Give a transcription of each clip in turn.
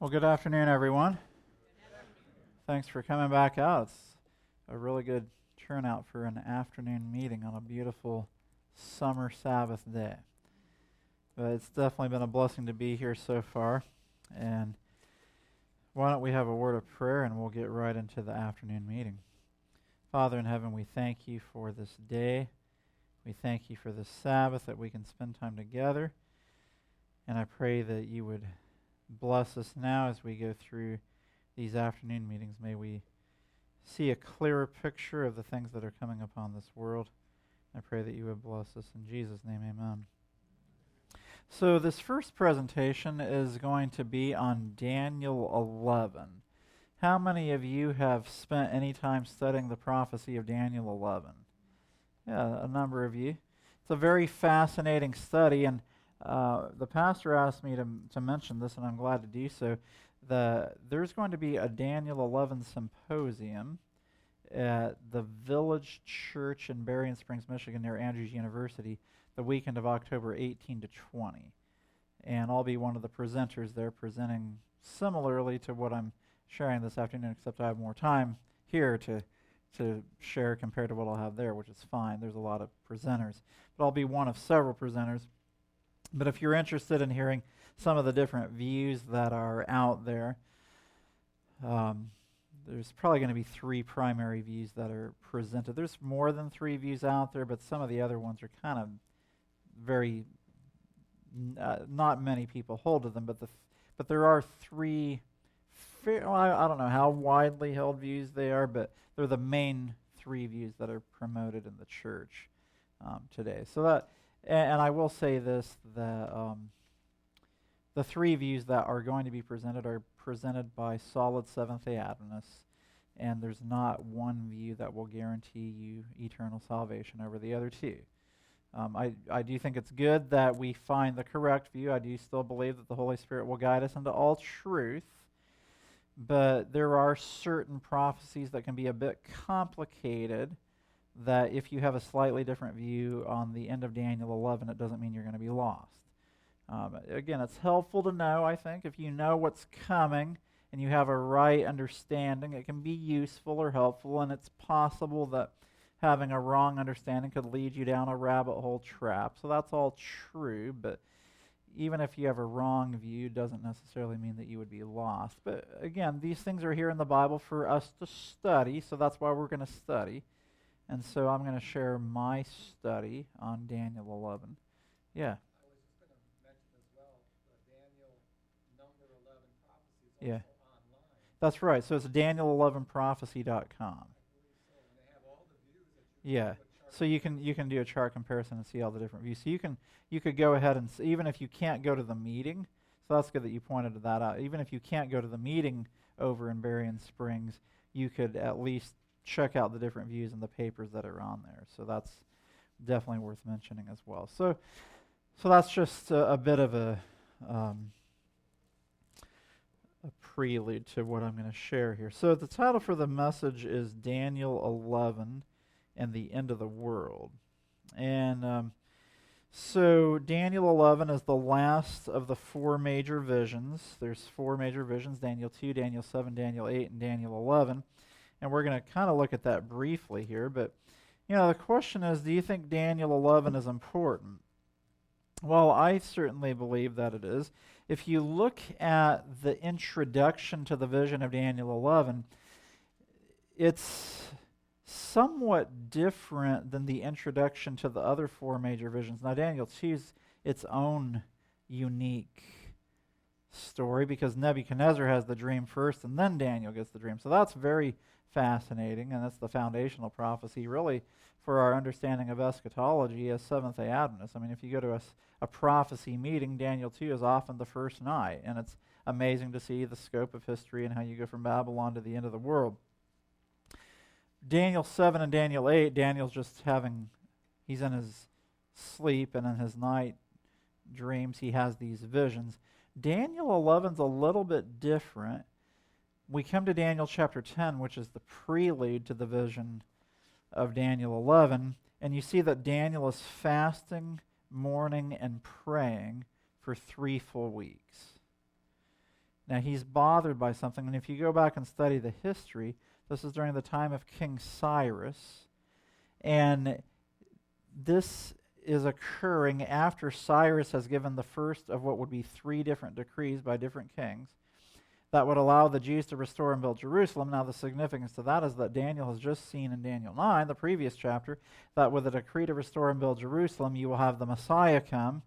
Well, good afternoon, everyone. Thanks for coming back out. It's a really good turnout for an afternoon meeting on a beautiful summer Sabbath day. But it's definitely been a blessing to be here so far. And why don't we have a word of prayer and we'll get right into the afternoon meeting. Father in heaven, we thank you for this day. We thank you for this Sabbath that we can spend time together. And I pray that you would bless us now as we go through these afternoon meetings. May we see a clearer picture of the things that are coming upon this world. I pray that you would bless us. In Jesus' name, amen. So this first presentation is going to be on Daniel 11. How many of you have spent any time studying the prophecy of Daniel 11? Yeah, a number of you. It's a very fascinating study, and the pastor asked me to mention this, and I'm glad to do so. There's going to be a Daniel 11 symposium at the Village Church in Berrien Springs, Michigan, near Andrews University, the weekend of October 18 to 20. And I'll be one of the presenters there, presenting similarly to what I'm sharing this afternoon, except I have more time here to share compared to what I'll have there, which is fine. There's a lot of presenters. But I'll be one of several presenters. But if you're interested in hearing some of the different views that are out there, there's probably going to be three primary views that are presented. There's more than three views out there, but some of the other ones are kind of very, not many people hold to them, but there are three, I don't know how widely held views they are, but they're the main three views that are promoted in the church today. So that, and I will say this, that the three views that are going to be presented by solid Seventh-day Adventists, and there's not one view that will guarantee you eternal salvation over the other two. I do think it's good that we find the correct view. I do still believe that the Holy Spirit will guide us into all truth, but there are certain prophecies that can be a bit complicated, that if you have a slightly different view on the end of Daniel 11, it doesn't mean you're going to be lost. Again, it's helpful to know, I think, if you know what's coming and you have a right understanding, it can be useful or helpful, and it's possible that having a wrong understanding could lead you down a rabbit hole trap. So that's all true, but even if you have a wrong view, doesn't necessarily mean that you would be lost. But again, these things are here in the Bible for us to study, so that's why we're going to study. And so I'm going to share my study on Daniel 11. Yeah. I was just going to mention as well, the Daniel number 11 prophecy is Yeah. also online. That's right. So it's daniel11prophecy.com. I believe so. And they have all the views that you Yeah. can So you can do a chart comparison and see all the different views. So you could go ahead and even if you can't go to the meeting, so that's good that you pointed that out. Even if you can't go to the meeting over in Berrien Springs, you could at least check out the different views and the papers that are on there. So that's definitely worth mentioning as well. So that's just a bit of a prelude to what I'm going to share here. So the title for the message is Daniel 11 and the End of the World. And so Daniel 11 is the last of the four major visions. There's four major visions: Daniel 2, Daniel 7, Daniel 8, and Daniel 11. And we're going to kind of look at that briefly here. But, the question is, do you think Daniel 11 is important? Well, I certainly believe that it is. If you look at the introduction to the vision of Daniel 11, it's somewhat different than the introduction to the other four major visions. Now, Daniel 2 is its own unique story because Nebuchadnezzar has the dream first and then Daniel gets the dream. So that's very fascinating, and that's the foundational prophecy really for our understanding of eschatology as Seventh-day Adventists. I mean, if you go to a prophecy meeting, Daniel 2 is often the first night, and it's amazing to see the scope of history and how you go from Babylon to the end of the world. Daniel 7 and Daniel 8, Daniel's just he's in his sleep, and in his night dreams he has these visions. Daniel 11's a little bit different. We come to Daniel chapter 10, which is the prelude to the vision of Daniel 11, and you see that Daniel is fasting, mourning, and praying for 3 full weeks. Now, he's bothered by something, and if you go back and study the history, this is during the time of King Cyrus, and this is occurring after Cyrus has given the first of what would be 3 different decrees by different kings that would allow the Jews to restore and build Jerusalem. Now, the significance of that is that Daniel has just seen in Daniel 9, the previous chapter, that with a decree to restore and build Jerusalem, you will have the Messiah come,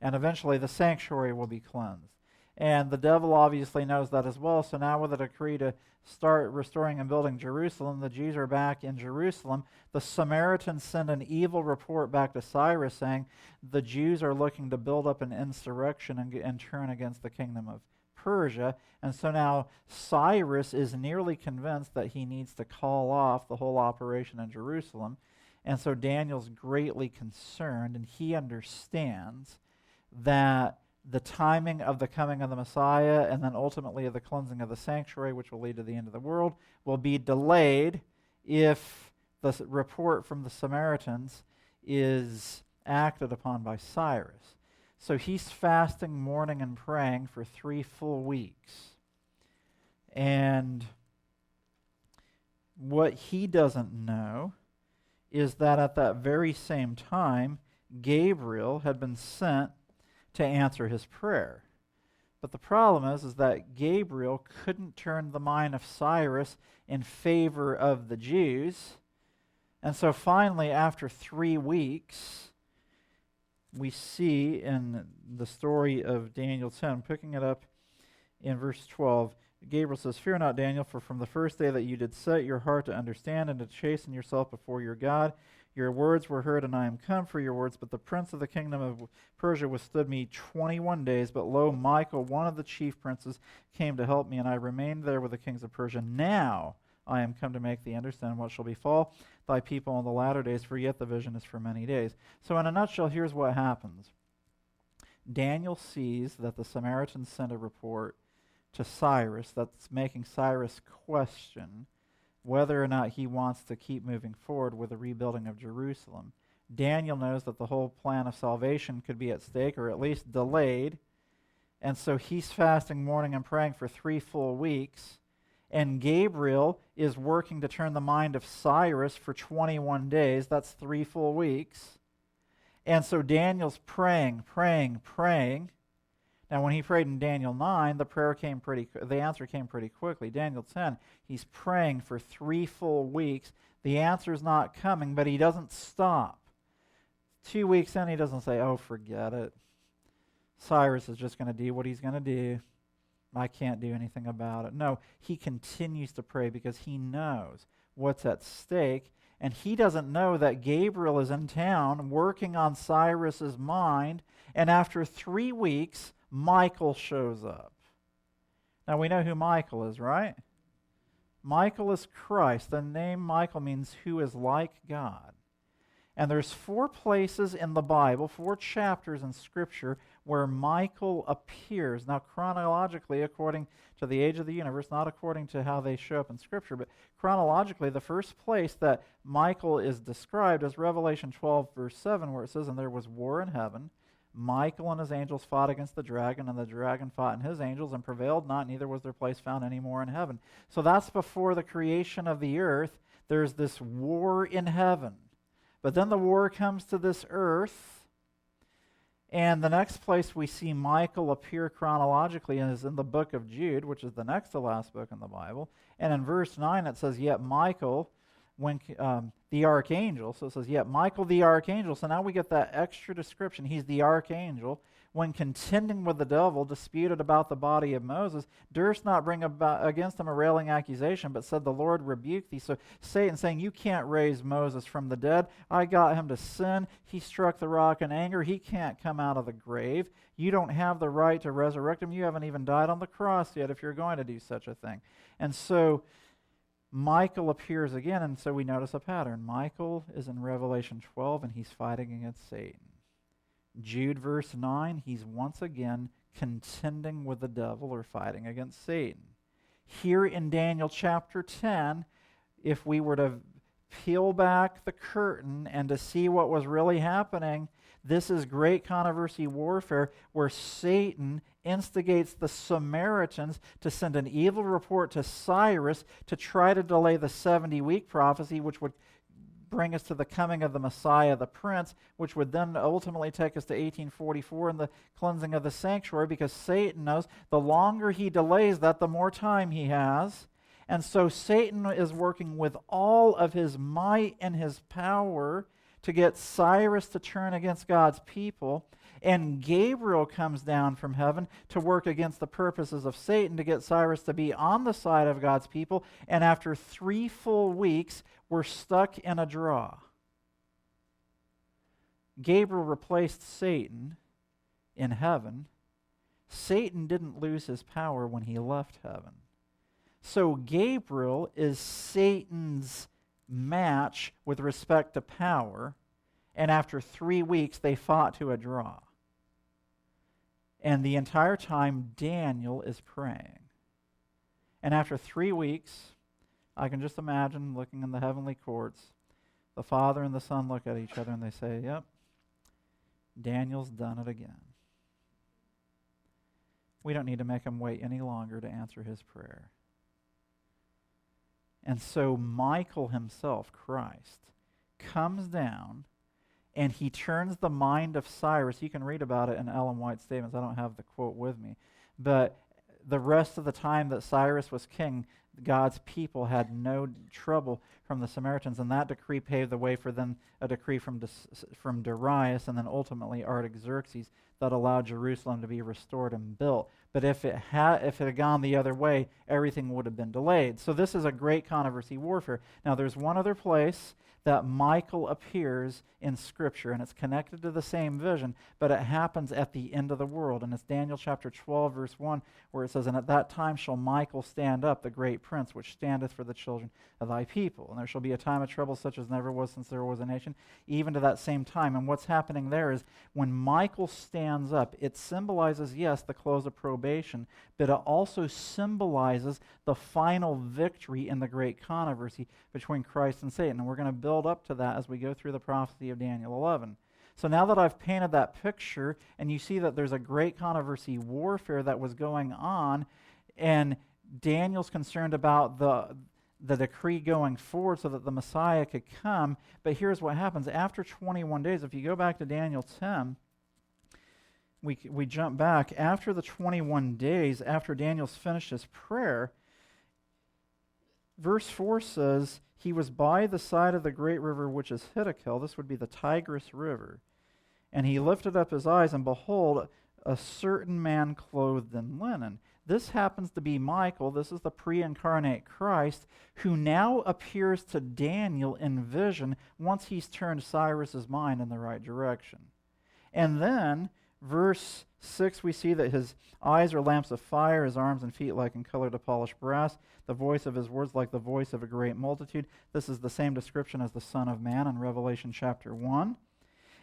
and eventually the sanctuary will be cleansed. And the devil obviously knows that as well, so now with a decree to start restoring and building Jerusalem, the Jews are back in Jerusalem. The Samaritans send an evil report back to Cyrus saying the Jews are looking to build up an insurrection and turn against the kingdom of Persia. And so now Cyrus is nearly convinced that he needs to call off the whole operation in Jerusalem. And so Daniel's greatly concerned, and he understands that the timing of the coming of the Messiah and then ultimately of the cleansing of the sanctuary, which will lead to the end of the world, will be delayed if the report from the Samaritans is acted upon by Cyrus. So he's fasting, mourning, and praying for 3 full weeks. And what he doesn't know is that at that very same time, Gabriel had been sent to answer his prayer. But the problem is that Gabriel couldn't turn the mind of Cyrus in favor of the Jews. And so finally, after 3 weeks, we see in the story of Daniel 10, picking it up in verse 12, Gabriel says, "Fear not, Daniel, for from the first day that you did set your heart to understand and to chasten yourself before your God, your words were heard, and I am come for your words. But the prince of the kingdom of Persia withstood me 21 days. But lo, Michael, one of the chief princes, came to help me, and I remained there with the kings of Persia. Now I am come to make thee understand what shall befall thy people in the latter days, for yet the vision is for many days." So in a nutshell, here's what happens. Daniel sees that the Samaritans send a report to Cyrus that's making Cyrus question whether or not he wants to keep moving forward with the rebuilding of Jerusalem. Daniel knows that the whole plan of salvation could be at stake, or at least delayed, and so he's fasting, mourning, and praying for 3 full weeks, and Gabriel is working to turn the mind of Cyrus for 21 days. That's 3 full weeks. And so Daniel's praying. Now, when he prayed in Daniel 9, the answer came pretty quickly. Daniel 10, he's praying for 3 full weeks. The answer's not coming, but he doesn't stop. 2 weeks in, he doesn't say, "Oh, forget it. Cyrus is just going to do what he's going to do. I can't do anything about it." No, he continues to pray because he knows what's at stake, and he doesn't know that Gabriel is in town working on Cyrus's mind, and after 3 weeks, Michael shows up. Now, we know who Michael is, right? Michael is Christ. The name Michael means who is like God. And there's 4 places in the Bible, 4 chapters in Scripture, where Michael appears. Now, chronologically, according to the age of the universe, not according to how they show up in Scripture, but chronologically, the first place that Michael is described is Revelation 12, verse 7, where it says, "And there was war in heaven. Michael and his angels fought against the dragon, and the dragon fought and his angels and prevailed not, neither was their place found any more in heaven." So that's before the creation of the earth. There's this war in heaven. But then the war comes to this earth, and the next place we see Michael appear chronologically is in the book of Jude, which is the next to last book in the Bible. And in verse 9 it says, "Yet Michael," the archangel, so it says, "Yet Michael the archangel," so now we get that extra description. He's the archangel. "When contending with the devil, disputed about the body of Moses, durst not bring about against him a railing accusation, but said, The Lord rebuke thee." So Satan saying, "You can't raise Moses from the dead. I got him to sin. He struck the rock in anger. He can't come out of the grave. You don't have the right to resurrect him. You haven't even died on the cross yet if you're going to do such a thing." And so Michael appears again, and so we notice a pattern. Michael is in Revelation 12, and he's fighting against Satan. Jude verse 9, he's once again contending with the devil or fighting against Satan. Here in Daniel chapter 10, if we were to peel back the curtain and to see what was really happening, this is great controversy warfare where Satan instigates the Samaritans to send an evil report to Cyrus to try to delay the 70-week prophecy, which would bring us to the coming of the Messiah, the Prince, which would then ultimately take us to 1844 and the cleansing of the sanctuary, because Satan knows the longer he delays that, the more time he has. And so Satan is working with all of his might and his power to get Cyrus to turn against God's people. And Gabriel comes down from heaven to work against the purposes of Satan to get Cyrus to be on the side of God's people. And after 3 full weeks, we're stuck in a draw. Gabriel replaced Satan in heaven. Satan didn't lose his power when he left heaven. So Gabriel is Satan's match with respect to power, and after 3 weeks they fought to a draw. And the entire time Daniel is praying. And after 3 weeks, I can just imagine looking in the heavenly courts, the Father and the Son look at each other and they say, yep, Daniel's done it again. We don't need to make him wait any longer to answer his prayer. And so Michael himself, Christ, comes down and he turns the mind of Cyrus. You can read about it in Ellen White's statements. I don't have the quote with me. But the rest of the time that Cyrus was king, God's people had no trouble from the Samaritans, and that decree paved the way for then a decree from Darius and then ultimately Artaxerxes that allowed Jerusalem to be restored and built. But if it had gone the other way, everything would have been delayed. So this is a great controversy warfare. Now there's one other place that Michael appears in Scripture, and it's connected to the same vision, but it happens at the end of the world. And it's Daniel chapter 12, verse 1, where it says, "And at that time shall Michael stand up, the great prince, which standeth for the children of thy people. And there shall be a time of trouble such as never was since there was a nation, even to that same time." And what's happening there is when Michael stands up, it symbolizes, yes, the close of probation, but it also symbolizes the final victory in the great controversy between Christ and Satan. And we're going to build up to that as we go through the prophecy of Daniel 11. So now that I've painted that picture, and you see that there's a great controversy warfare that was going on, and Daniel's concerned about the decree going forward so that the Messiah could come. But here's what happens. After 21 days, if you go back to Daniel 10, we jump back. After the 21 days, after Daniel's finished his prayer, verse 4 says, "He was by the side of the great river which is Hiddekel." This would be the Tigris River. "And he lifted up his eyes, and behold, a certain man clothed in linen." This happens to be Michael. This is the pre-incarnate Christ who now appears to Daniel in vision once he's turned Cyrus's mind in the right direction. And then, verse 6, we see that his eyes are lamps of fire, his arms and feet like in color to polished brass, the voice of his words like the voice of a great multitude. This is the same description as the Son of Man in Revelation chapter 1.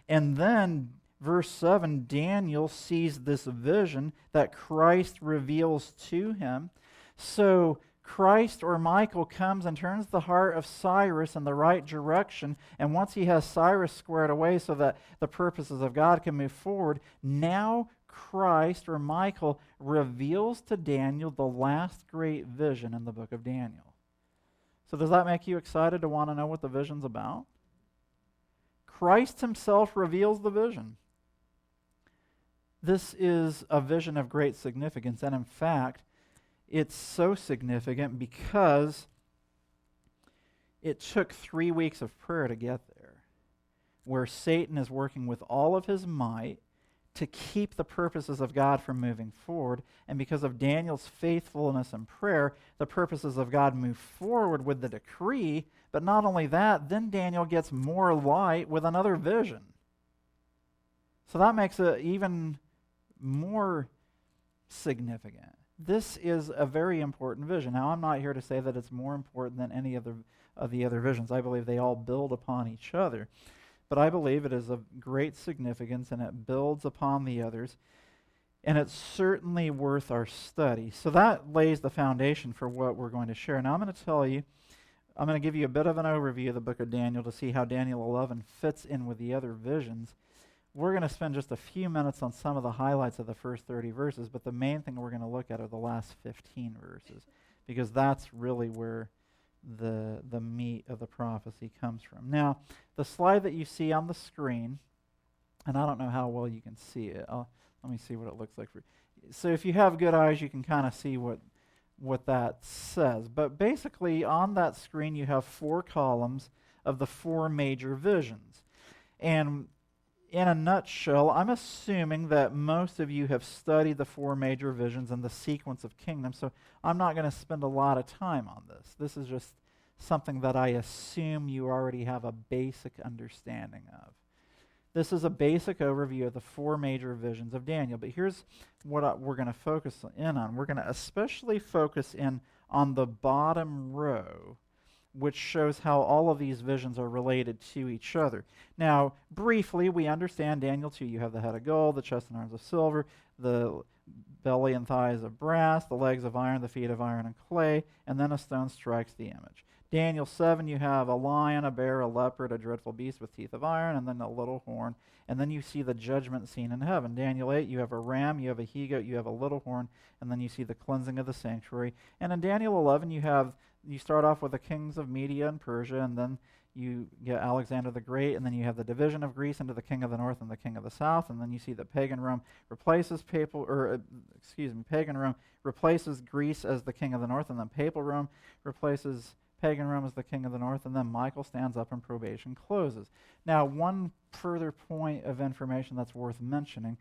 And then, verse 7, Daniel sees this vision that Christ reveals to him. So Christ or Michael comes and turns the heart of Cyrus in the right direction, and once he has Cyrus squared away so that the purposes of God can move forward, now Christ or Michael reveals to Daniel the last great vision in the book of Daniel. So does that make you excited to want to know what the vision's about? Christ himself reveals the vision. This is a vision of great significance, and in fact, it's so significant because it took 3 weeks of prayer to get there, where Satan is working with all of his might to keep the purposes of God from moving forward. And because of Daniel's faithfulness and prayer, the purposes of God move forward with the decree. But not only that, then Daniel gets more light with another vision. So that makes it even more significant. This is a very important vision. Now, I'm not here to say that it's more important than any other of the other visions. I believe they all build upon each other. But I believe it is of great significance, and it builds upon the others. And it's certainly worth our study. So that lays the foundation for what we're going to share. Now, I'm going to give you a bit of an overview of the book of Daniel to see how Daniel 11 fits in with the other visions. we're going to spend just a few minutes on some of the highlights of the first 30 verses, but the main thing we're going to look at are the last 15 verses, because that's really where the meat of the prophecy comes from. Now, the slide that you see on the screen, and I don't know how well you can see it. Let me see what it looks like for you. So if you have good eyes, you can kind of see what that says. But basically, on that screen, you have 4 columns of the 4 major visions. And in a nutshell, I'm assuming that most of you have studied the 4 major visions and the sequence of kingdoms, so I'm not going to spend a lot of time on this. This is just something that I assume you already have a basic understanding of. This is a basic overview of the 4 major visions of Daniel, but here's what we're going to focus in on. We're going to especially focus in on the bottom row, which shows how all of these visions are related to each other. Now, briefly, we understand Daniel 2, you have the head of gold, the chest and arms of silver, the belly and thighs of brass, the legs of iron, the feet of iron and clay, and then a stone strikes the image. Daniel 7, you have a lion, a bear, a leopard, a dreadful beast with teeth of iron, and then a little horn. And then you see the judgment scene in heaven. Daniel 8, you have a ram, you have a he-goat, you have a little horn, and then you see the cleansing of the sanctuary. And in Daniel 11, you start off with the kings of Media and Persia, and then you get Alexander the Great, and then you have the division of Greece into the king of the north and the king of the south, and then you see that pagan Rome replaces pagan Rome replaces Greece as the king of the north, and then papal Rome replaces pagan Rome as the king of the north, and then Michael stands up and probation closes. Now, one further point of information that's worth mentioning,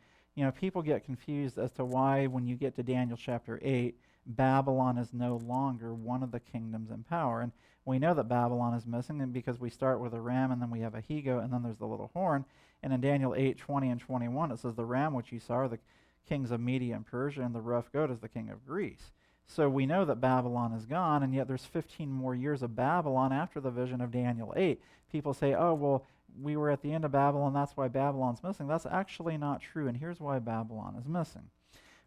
people get confused as to why when you get to Daniel chapter 8, Babylon is no longer one of the kingdoms in power. And we know that Babylon is missing, and because we start with a ram, and then we have a he-goat, and then there's the little horn. And in Daniel 8, 20 and 21, it says the ram which you saw are the kings of Media and Persia, and the rough goat is the king of Greece. So we know that Babylon is gone, and yet there's 15 more years of Babylon after the vision of Daniel 8. People say, oh, well, we were at the end of Babylon, that's why Babylon's missing. That's actually not true, and here's why Babylon is missing.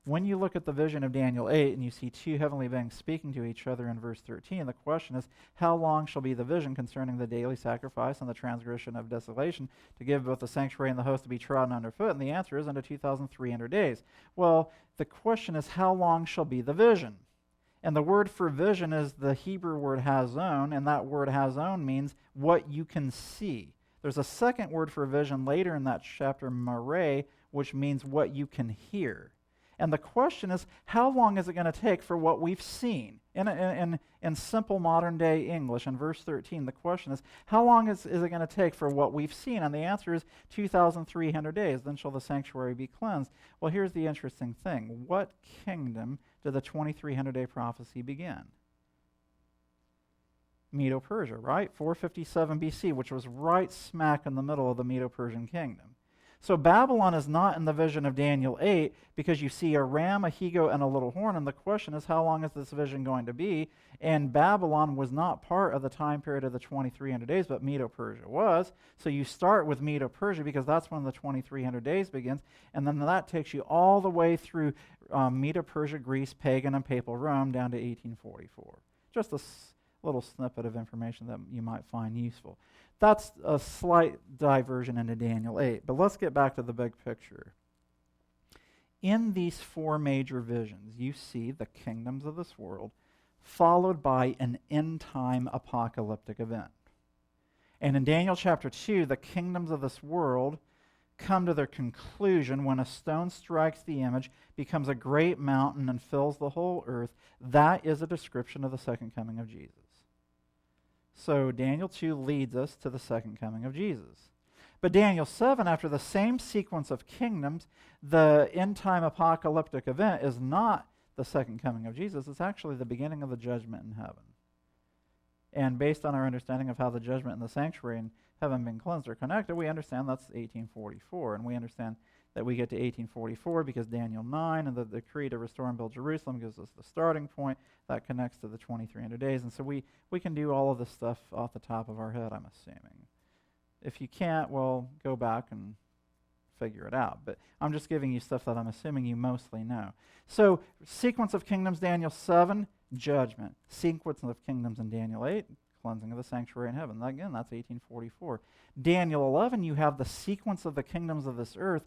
When you look at the vision of Daniel 8 and you see 2 heavenly beings speaking to each other in verse 13, the question is, how long shall be the vision concerning the daily sacrifice and the transgression of desolation to give both the sanctuary and the host to be trodden underfoot? And the answer is unto 2,300 days. Well, the question is, how long shall be the vision? And the word for vision is the Hebrew word hazon, and that word hazon means what you can see. There's a second word for vision later in that chapter, mareh, which means what you can hear. And the question is, how long is it going to take for what we've seen? In simple modern-day English, in verse 13, the question is, how long is it going to take for what we've seen? And the answer is 2,300 days. Then shall the sanctuary be cleansed. Well, here's the interesting thing. What kingdom did the 2,300-day prophecy begin? Medo-Persia, right? 457 BC, which was right smack in the middle of the Medo-Persian kingdom. So Babylon is not in the vision of Daniel 8 because you see a ram, a he-goat, and a little horn, and the question is, how long is this vision going to be? And Babylon was not part of the time period of the 2,300 days, but Medo-Persia was. So you start with Medo-Persia because that's when the 2,300 days begins, and then that takes you all the way through Medo-Persia, Greece, pagan, and papal Rome down to 1844. Just a little snippet of information that you might find useful. That's a slight diversion into Daniel 8, but let's get back to the big picture. In these 4 major visions, you see the kingdoms of this world followed by an end-time apocalyptic event. And in Daniel chapter 2, the kingdoms of this world come to their conclusion when a stone strikes the image, becomes a great mountain, and fills the whole earth. That is a description of the second coming of Jesus. So Daniel 2 leads us to the second coming of Jesus. But Daniel 7, after the same sequence of kingdoms, the end-time apocalyptic event is not the second coming of Jesus. It's actually the beginning of the judgment in heaven. And based on our understanding of how the judgment and the sanctuary in heaven been cleansed are connected, we understand that's 1844. And we understand that we get to 1844 because Daniel 9 and the decree to restore and build Jerusalem gives us the starting point that connects to the 2,300 days. And so we can do all of this stuff off the top of our head, I'm assuming. If you can't, well, go back and figure it out. But I'm just giving you stuff that I'm assuming you mostly know. So sequence of kingdoms, Daniel 7, judgment. Sequence of kingdoms in Daniel 8, cleansing of the sanctuary in heaven. Again, that's 1844. Daniel 11, you have the sequence of the kingdoms of this earth,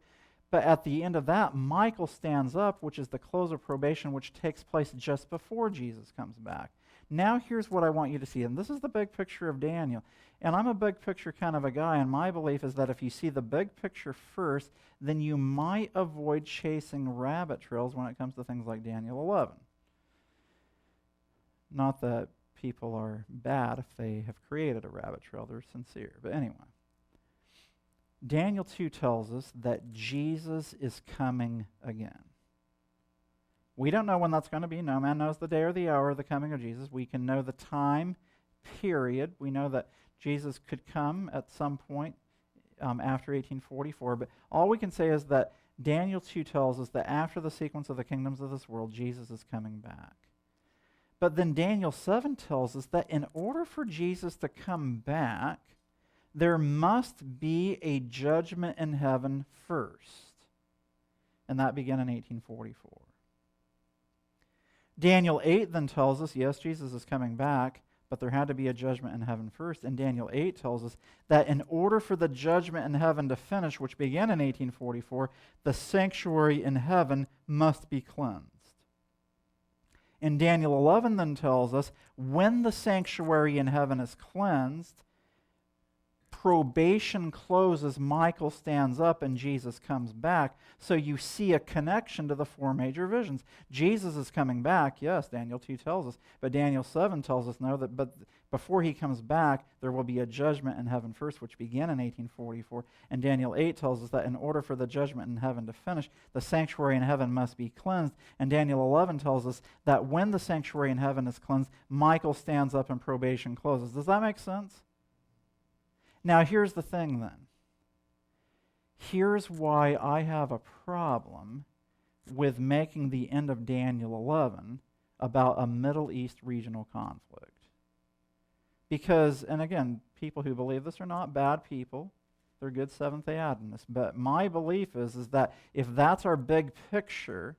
but at the end of that, Michael stands up, which is the close of probation, which takes place just before Jesus comes back. Now here's what I want you to see, and this is the big picture of Daniel. And I'm a big picture kind of a guy, and my belief is that if you see the big picture first, then you might avoid chasing rabbit trails when it comes to things like Daniel 11. Not that people are bad if they have created a rabbit trail, they're sincere. But anyway, Daniel 2 tells us that Jesus is coming again. We don't know when that's going to be. No man knows the day or the hour of the coming of Jesus. We can know the time period. We know that Jesus could come at some point after 1844. But all we can say is that Daniel 2 tells us that after the sequence of the kingdoms of this world, Jesus is coming back. But then Daniel 7 tells us that in order for Jesus to come back, there must be a judgment in heaven first. And that began in 1844. Daniel 8 then tells us, yes, Jesus is coming back, but there had to be a judgment in heaven first. And Daniel 8 tells us that in order for the judgment in heaven to finish, which began in 1844, the sanctuary in heaven must be cleansed. And Daniel 11 then tells us when the sanctuary in heaven is cleansed, probation closes, Michael stands up, and Jesus comes back. So you see a connection to the four major visions. Jesus is coming back, yes, Daniel 2 tells us, but Daniel 7 tells us no, but before he comes back, there will be a judgment in heaven first, which began in 1844. And Daniel 8 tells us that in order for the judgment in heaven to finish, the sanctuary in heaven must be cleansed. And Daniel 11 tells us that when the sanctuary in heaven is cleansed, Michael stands up and probation closes. Does that make sense? Now, here's the thing then. Here's why I have a problem with making the end of Daniel 11 about a Middle East regional conflict. Because, and again, people who believe this are not bad people. They're good Seventh-day Adventists. But my belief is that if that's our big picture,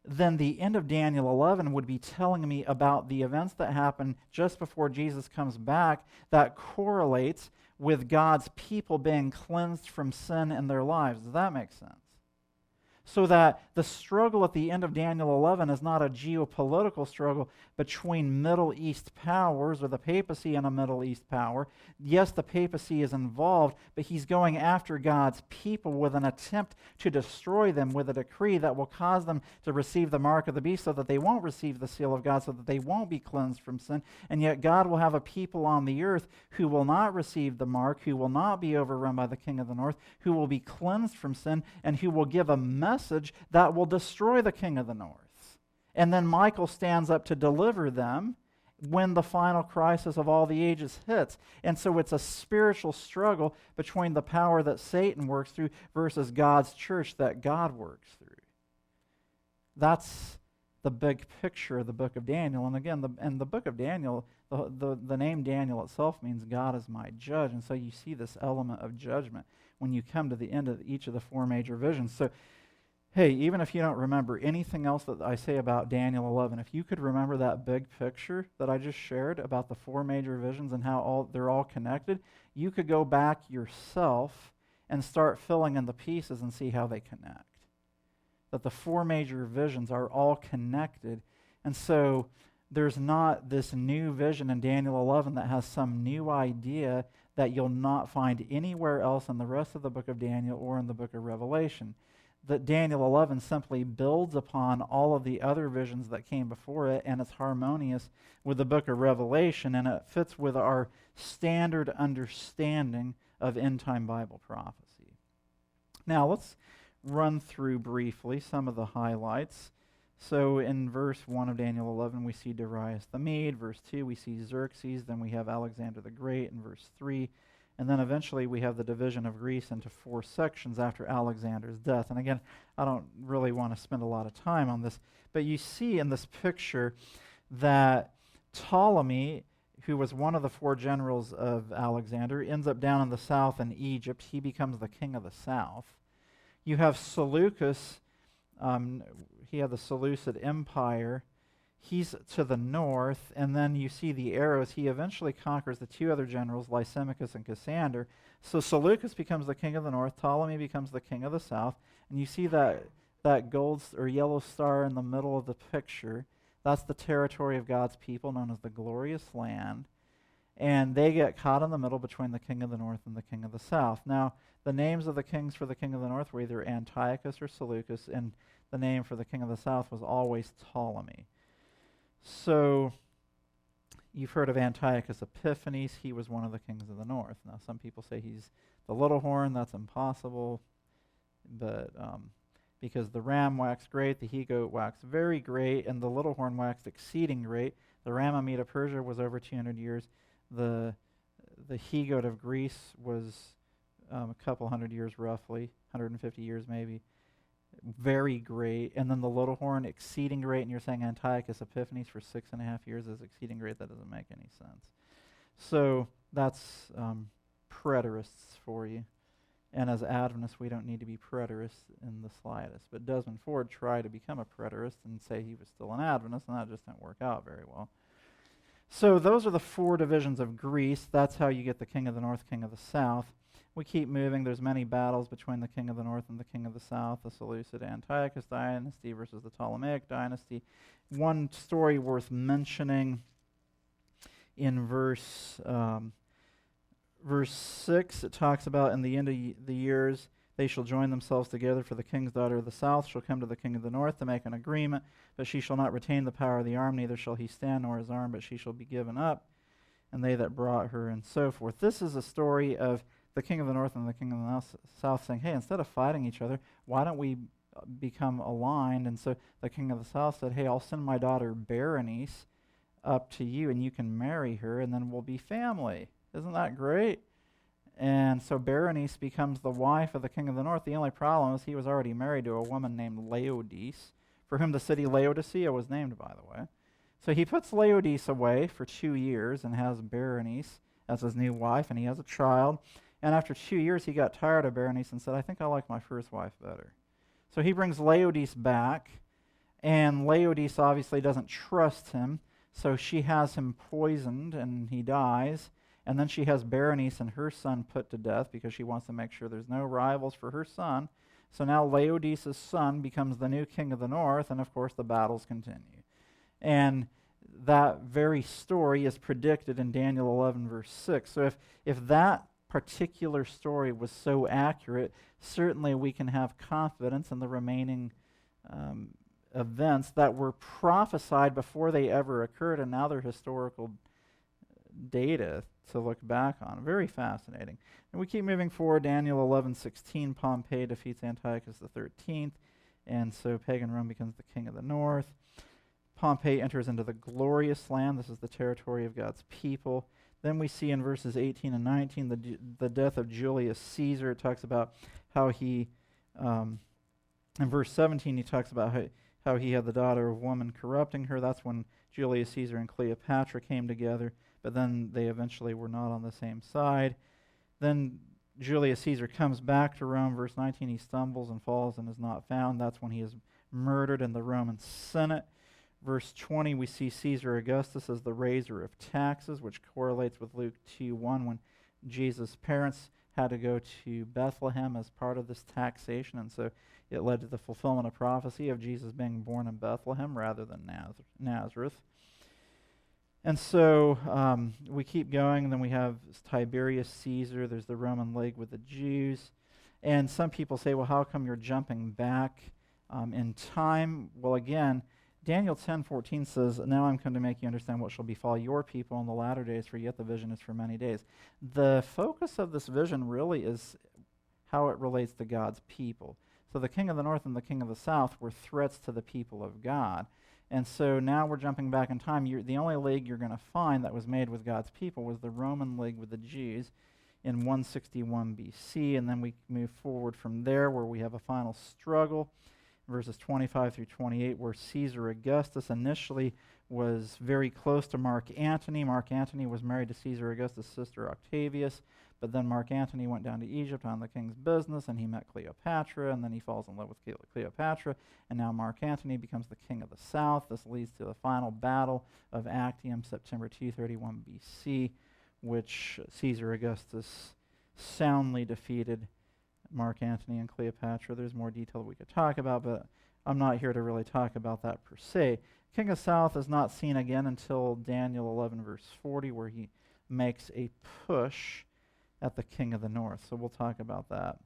then the end of Daniel 11 would be telling me about the events that happen just before Jesus comes back that correlates with God's people being cleansed from sin in their lives. Does that make sense? So that the struggle at the end of Daniel 11 is not a geopolitical struggle between Middle East powers or the papacy and a Middle East power. Yes, the papacy is involved, but he's going after God's people with an attempt to destroy them with a decree that will cause them to receive the mark of the beast so that they won't receive the seal of God, so that they won't be cleansed from sin. And yet God will have a people on the earth who will not receive the mark, who will not be overrun by the king of the north, who will be cleansed from sin, and who will give a message that will destroy the king of the north. And then Michael stands up to deliver them when the final crisis of all the ages hits. And so it's a spiritual struggle between the power that Satan works through versus God's church that God works through. That's the big picture of the book of Daniel. And again, the book of Daniel, the name Daniel itself means God is my judge. And so you see this element of judgment when you come to the end of each of the four major visions. So hey, even if you don't remember anything else that I say about Daniel 11, if you could remember that big picture that I just shared about the four major visions and how they're all connected, you could go back yourself and start filling in the pieces and see how they connect. That the four major visions are all connected. And so there's not this new vision in Daniel 11 that has some new idea that you'll not find anywhere else in the rest of the book of Daniel or in the book of Revelation. That Daniel 11 simply builds upon all of the other visions that came before it, and it's harmonious with the book of Revelation, and it fits with our standard understanding of end-time Bible prophecy. Now, let's run through briefly some of the highlights. So in verse 1 of Daniel 11, we see Darius the Mede. Verse 2, we see Xerxes. Then we have Alexander the Great in verse 3. And then eventually we have the division of Greece into four sections after Alexander's death. And again, I don't really want to spend a lot of time on this, but you see in this picture that Ptolemy, who was one of the four generals of Alexander, ends up down in the south in Egypt. He becomes the king of the south. You have Seleucus. He had the Seleucid Empire. he's to the north, and then you see the arrows. He eventually conquers the two other generals, Lysimachus and Cassander. So Seleucus becomes the king of the north, Ptolemy becomes the king of the south, and you see that gold or yellow star in the middle of the picture. That's the territory of God's people, known as the glorious land. And they get caught in the middle between the king of the north and the king of the south. Now, the names of the kings for the king of the north were either Antiochus or Seleucus, and the name for the king of the south was always Ptolemy. So, you've heard of Antiochus Epiphanes. He was one of the kings of the north. Now, some people say he's the little horn. That's impossible. But because the ram waxed great, the he-goat waxed very great, and the little horn waxed exceeding great. The ram of Medo Persia was over 200 years. The he-goat of Greece was a couple hundred years roughly, 150 years maybe. Very great. And then the little horn, exceeding great, and you're saying Antiochus Epiphanes for 6.5 years is exceeding great? That doesn't make any sense. So that's preterists for you. And as Adventists, we don't need to be preterists in the slightest. But Desmond Ford tried to become a preterist and say he was still an Adventist, and that just didn't work out very well. So those are the four divisions of Greece. That's how you get the king of the north, king of the south. We keep moving. There's many battles between the king of the north and the king of the south, the Seleucid Antiochus dynasty versus the Ptolemaic dynasty. One story worth mentioning in verse 6, it talks about in the end of the years, they shall join themselves together, for the king's daughter of the south shall come to the king of the north to make an agreement, but she shall not retain the power of the arm, neither shall he stand nor his arm, but she shall be given up, and they that brought her, and so forth. This is a story of the king of the north and the king of the south saying, hey, instead of fighting each other, why don't we become aligned? And so the king of the south said, hey, I'll send my daughter Berenice up to you, and you can marry her, and then we'll be family. Isn't that great? And so Berenice becomes the wife of the king of the north. The only problem is he was already married to a woman named Laodice, for whom the city Laodicea was named, by the way. So he puts Laodice away for 2 years and has Berenice as his new wife, and he has a child. And after 2 years, he got tired of Berenice and said, I think I like my first wife better. So he brings Laodice back, and Laodice obviously doesn't trust him, so she has him poisoned, and he dies. And then she has Berenice and her son put to death because she wants to make sure there's no rivals for her son. So now Laodice's son becomes the new king of the north, and of course the battles continue. And that very story is predicted in Daniel 11, verse 6. So if that particular story was so accurate, certainly we can have confidence in the remaining events that were prophesied before they ever occurred, and now they're historical data to look back on. Very fascinating. And we keep moving forward. Daniel 11:16, Pompey defeats Antiochus the 13th, and so pagan Rome becomes the king of the north. Pompey enters into the glorious land. This is the territory of God's people. Then we see in verses 18 and 19 the death of Julius Caesar. It talks about how he, in verse 17, he talks about how he had the daughter of woman corrupting her. That's when Julius Caesar and Cleopatra came together, but then they eventually were not on the same side. Then Julius Caesar comes back to Rome. Verse 19, he stumbles and falls and is not found. That's when he is murdered in the Roman Senate. Verse 20, we see Caesar Augustus as the raiser of taxes, which correlates with Luke 2:1, when Jesus' parents had to go to Bethlehem as part of this taxation, and so it led to the fulfillment of prophecy of Jesus being born in Bethlehem rather than Nazareth. And so we keep going, and then we have Tiberius Caesar. There's the Roman League with the Jews. And some people say, well, how come you're jumping back in time? Well, again, Daniel 10:14 says, now I'm come to make you understand what shall befall your people in the latter days, for yet the vision is for many days. The focus of this vision really is how it relates to God's people. So the king of the north and the king of the south were threats to the people of God. And so now we're jumping back in time. The only league you're going to find that was made with God's people was the Roman League with the Jews in 161 BC. And then we move forward from there where we have a final struggle, verses 25 through 28, where Caesar Augustus initially was very close to Mark Antony. Mark Antony was married to Caesar Augustus' sister Octavius, But then Mark Antony went down to Egypt on the king's business, and he met Cleopatra, and then he falls in love with Cleopatra, and now Mark Antony becomes the king of the south. This leads to the final battle of Actium, September 231 BC, which Caesar Augustus soundly defeated Mark Antony and Cleopatra. There's more detail we could talk about, but I'm not here to really talk about that per se. King of South is not seen again until Daniel 11 verse 40, where he makes a push at the king of the north. So we'll talk about that.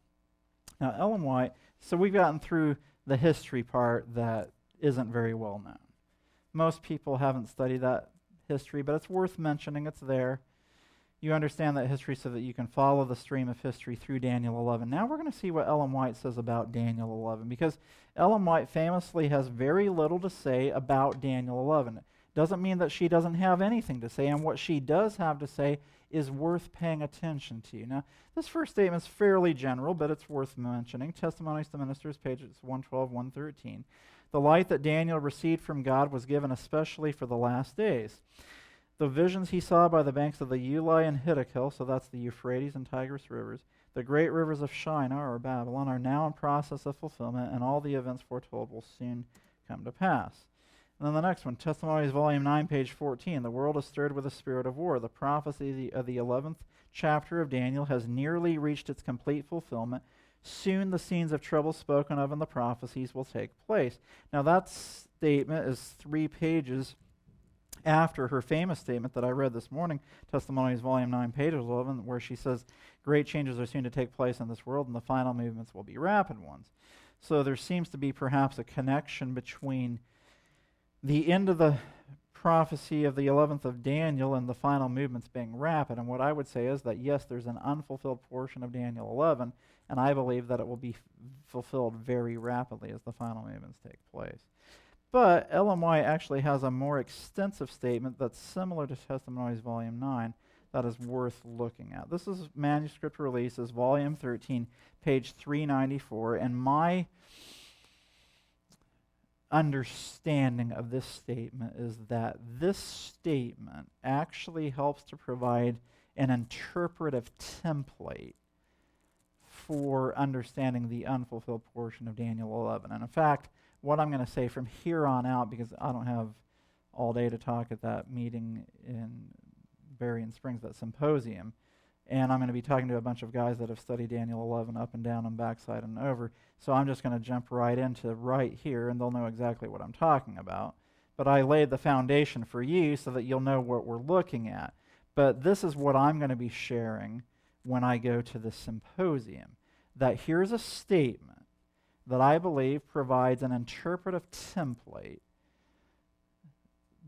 Now, Ellen White, so we've gotten through the history part that isn't very well known. Most people haven't studied that history, but it's worth mentioning. It's there. You understand that history so that you can follow the stream of history through Daniel 11. Now we're going to see what Ellen White says about Daniel 11, because Ellen White famously has very little to say about Daniel 11. It doesn't mean that she doesn't have anything to say, and what she does have to say is worth paying attention to. Now, this first statement is fairly general, but it's worth mentioning. Testimonies to Ministers, pages 112, 113. The light that Daniel received from God was given especially for the last days. The visions he saw by the banks of the Ulai and Hiddekel, so that's the Euphrates and Tigris rivers, the great rivers of Shinar, or Babylon, are now in process of fulfillment, and all the events foretold will soon come to pass. And then the next one, Testimonies, Volume 9, page 14. The world is stirred with a spirit of war. The prophecy of the 11th chapter of Daniel has nearly reached its complete fulfillment. Soon the scenes of trouble spoken of in the prophecies will take place. Now that statement is 3 pages after her famous statement that I read this morning, Testimonies, Volume 9, page 11, where she says, great changes are soon to take place in this world, and the final movements will be rapid ones. So there seems to be perhaps a connection between the end of the prophecy of the 11th of Daniel and the final movements being rapid. And what I would say is that, yes, there's an unfulfilled portion of Daniel 11, and I believe that it will be fulfilled very rapidly as the final movements take place. But Ellen White actually has a more extensive statement that's similar to Testimonies Volume 9 that is worth looking at. This is Manuscript Releases, Volume 13, page 394, and my understanding of this statement is that this statement actually helps to provide an interpretive template for understanding the unfulfilled portion of Daniel 11. And in fact, what I'm going to say from here on out, because I don't have all day to talk at that meeting in Berrien Springs, that symposium, and I'm going to be talking to a bunch of guys that have studied Daniel 11 up and down and backside and over, so I'm just going to jump right into right here, and they'll know exactly what I'm talking about. But I laid the foundation for you so that you'll know what we're looking at. But this is what I'm going to be sharing when I go to the symposium, that here's a statement that I believe provides an interpretive template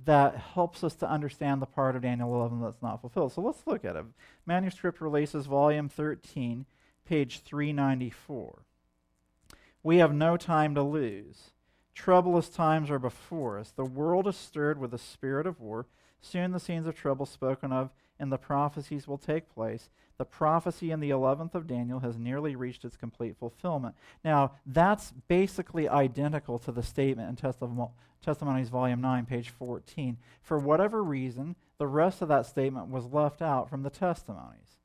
that helps us to understand the part of Daniel 11 that's not fulfilled. So let's look at it. Manuscript Releases, Volume 13, page 394. We have no time to lose. Troublous times are before us. The world is stirred with a spirit of war. Soon the scenes of trouble spoken of in the prophecies will take place. The prophecy in the 11th of Daniel has nearly reached its complete fulfillment. Now, that's basically identical to the statement in Testimonies, Volume 9, page 14. For whatever reason, the rest of that statement was left out from the testimonies.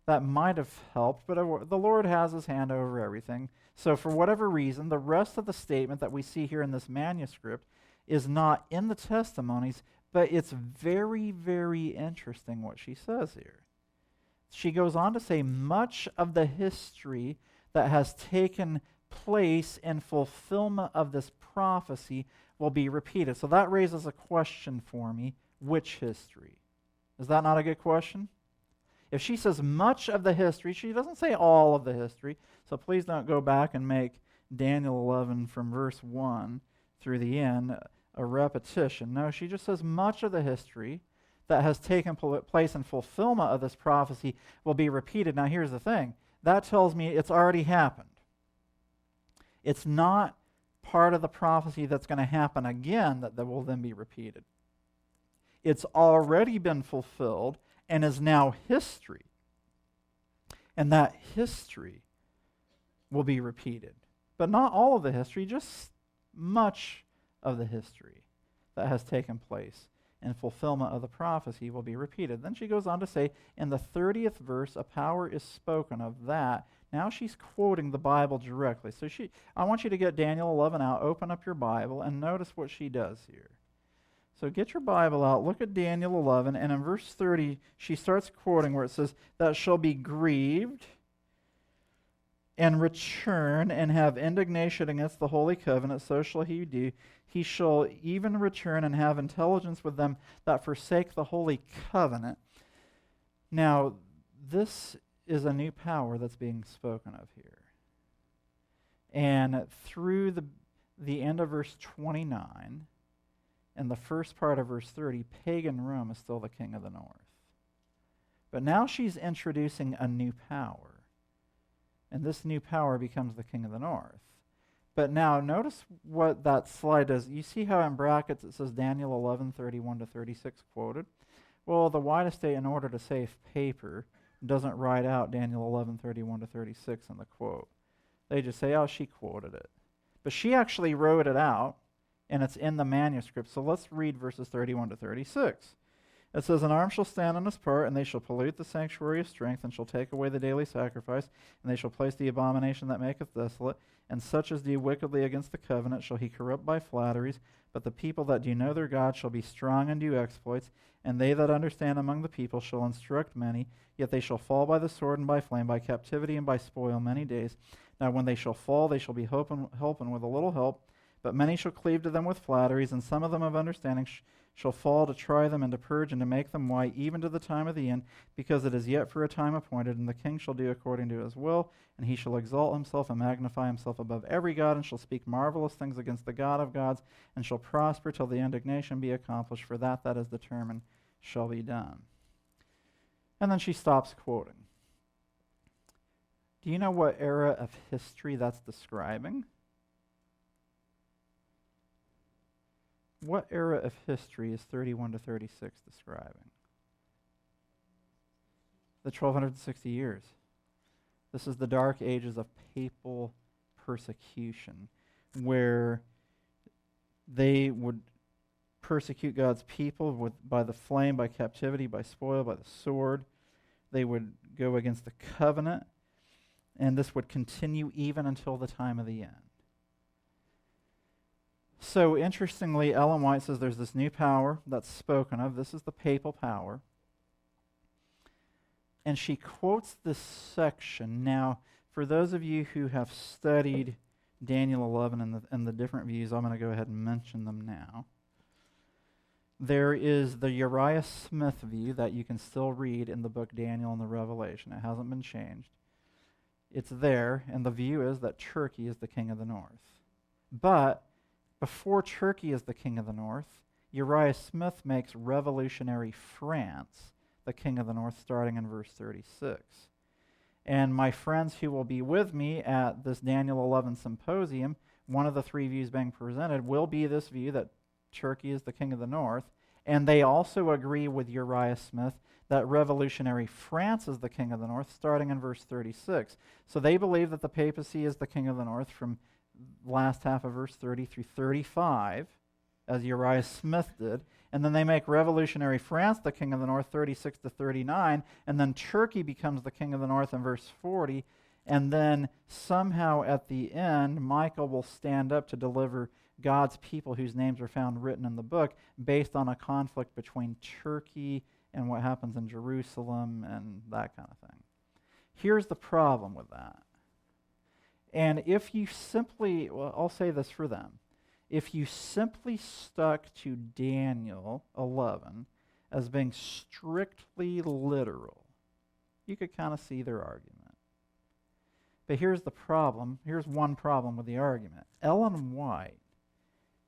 That might have helped, but the Lord has his hand over everything. So for whatever reason, the rest of the statement that we see here in this manuscript is not in the testimonies, but it's very, very interesting what she says here. She goes on to say, much of the history that has taken place in fulfillment of this prophecy will be repeated. So that raises a question for me. Which history? Is that not a good question? If she says much of the history, she doesn't say all of the history. So please don't go back and make Daniel 11 from verse 1 through the end a repetition. No, she just says much of the history that has taken place in fulfillment of this prophecy will be repeated. Now here's the thing. That tells me it's already happened. It's not part of the prophecy that's going to happen again that will then be repeated. It's already been fulfilled and is now history. And that history will be repeated. But not all of the history, just much of the history that has taken place and fulfillment of the prophecy will be repeated. Then she goes on to say, in the 30th verse, a power is spoken of that. Now she's quoting the Bible directly. So I want you to get Daniel 11 out, open up your Bible, and notice what she does here. So get your Bible out, look at Daniel 11, and in verse 30, she starts quoting where it says, that shall be grieved and return and have indignation against the holy covenant, so shall he do. He shall even return and have intelligence with them that forsake the holy covenant. Now, this is a new power that's being spoken of here. And through the end of verse 29 and the first part of verse 30, pagan Rome is still the king of the north. But now she's introducing a new power. And this new power becomes the king of the north. But now notice what that slide does. You see how in brackets it says Daniel 11:31 to 36 quoted? Well, the White Estate, in order to save paper, doesn't write out Daniel 11:31 to 36 in the quote. They just say, oh, she quoted it. But she actually wrote it out, and it's in the manuscript. So let's read verses 31 to 36. It says, an arm shall stand on his part, and they shall pollute the sanctuary of strength, and shall take away the daily sacrifice, and they shall place the abomination that maketh desolate, and such as do wickedly against the covenant shall he corrupt by flatteries, but the people that do know their God shall be strong and do exploits, and they that understand among the people shall instruct many, yet they shall fall by the sword and by flame, by captivity and by spoil many days. Now when they shall fall, they shall be helping with a little help, but many shall cleave to them with flatteries, and some of them of understanding shall fall to try them and to purge and to make them white, even to the time of the end, because it is yet for a time appointed, and the king shall do according to his will, and he shall exalt himself and magnify himself above every god, and shall speak marvelous things against the God of gods, and shall prosper till the indignation be accomplished, for that is determined shall be done. And then she stops quoting. Do you know what era of history that's describing? What era of history is 31 to 36 describing? The 1260 years. This is the dark ages of papal persecution, where they would persecute God's people by the flame, by captivity, by spoil, by the sword. They would go against the covenant, and this would continue even until the time of the end. So interestingly, Ellen White says there's this new power that's spoken of. This is the papal power. And she quotes this section. Now, for those of you who have studied Daniel 11 and the different views, I'm going to go ahead and mention them now. There is the Uriah Smith view that you can still read in the book Daniel and the Revelation. It hasn't been changed. It's there, and the view is that Turkey is the king of the north. But before Turkey is the king of the north, Uriah Smith makes revolutionary France the king of the north, starting in verse 36. And my friends who will be with me at this Daniel 11 symposium, one of the three views being presented will be this view that Turkey is the king of the north, and they also agree with Uriah Smith that revolutionary France is the king of the north, starting in verse 36. So they believe that the papacy is the king of the north from last half of verse 30 through 35, as Uriah Smith did, and then they make revolutionary France the king of the north, 36 to 39, and then Turkey becomes the king of the north in verse 40, and then somehow at the end, Michael will stand up to deliver God's people whose names are found written in the book based on a conflict between Turkey and what happens in Jerusalem and that kind of thing. Here's the problem with that. And if you simply, well, I'll say this for them. If you simply stuck to Daniel 11 as being strictly literal, you could kind of see their argument. But here's the problem. Here's one problem with the argument. Ellen White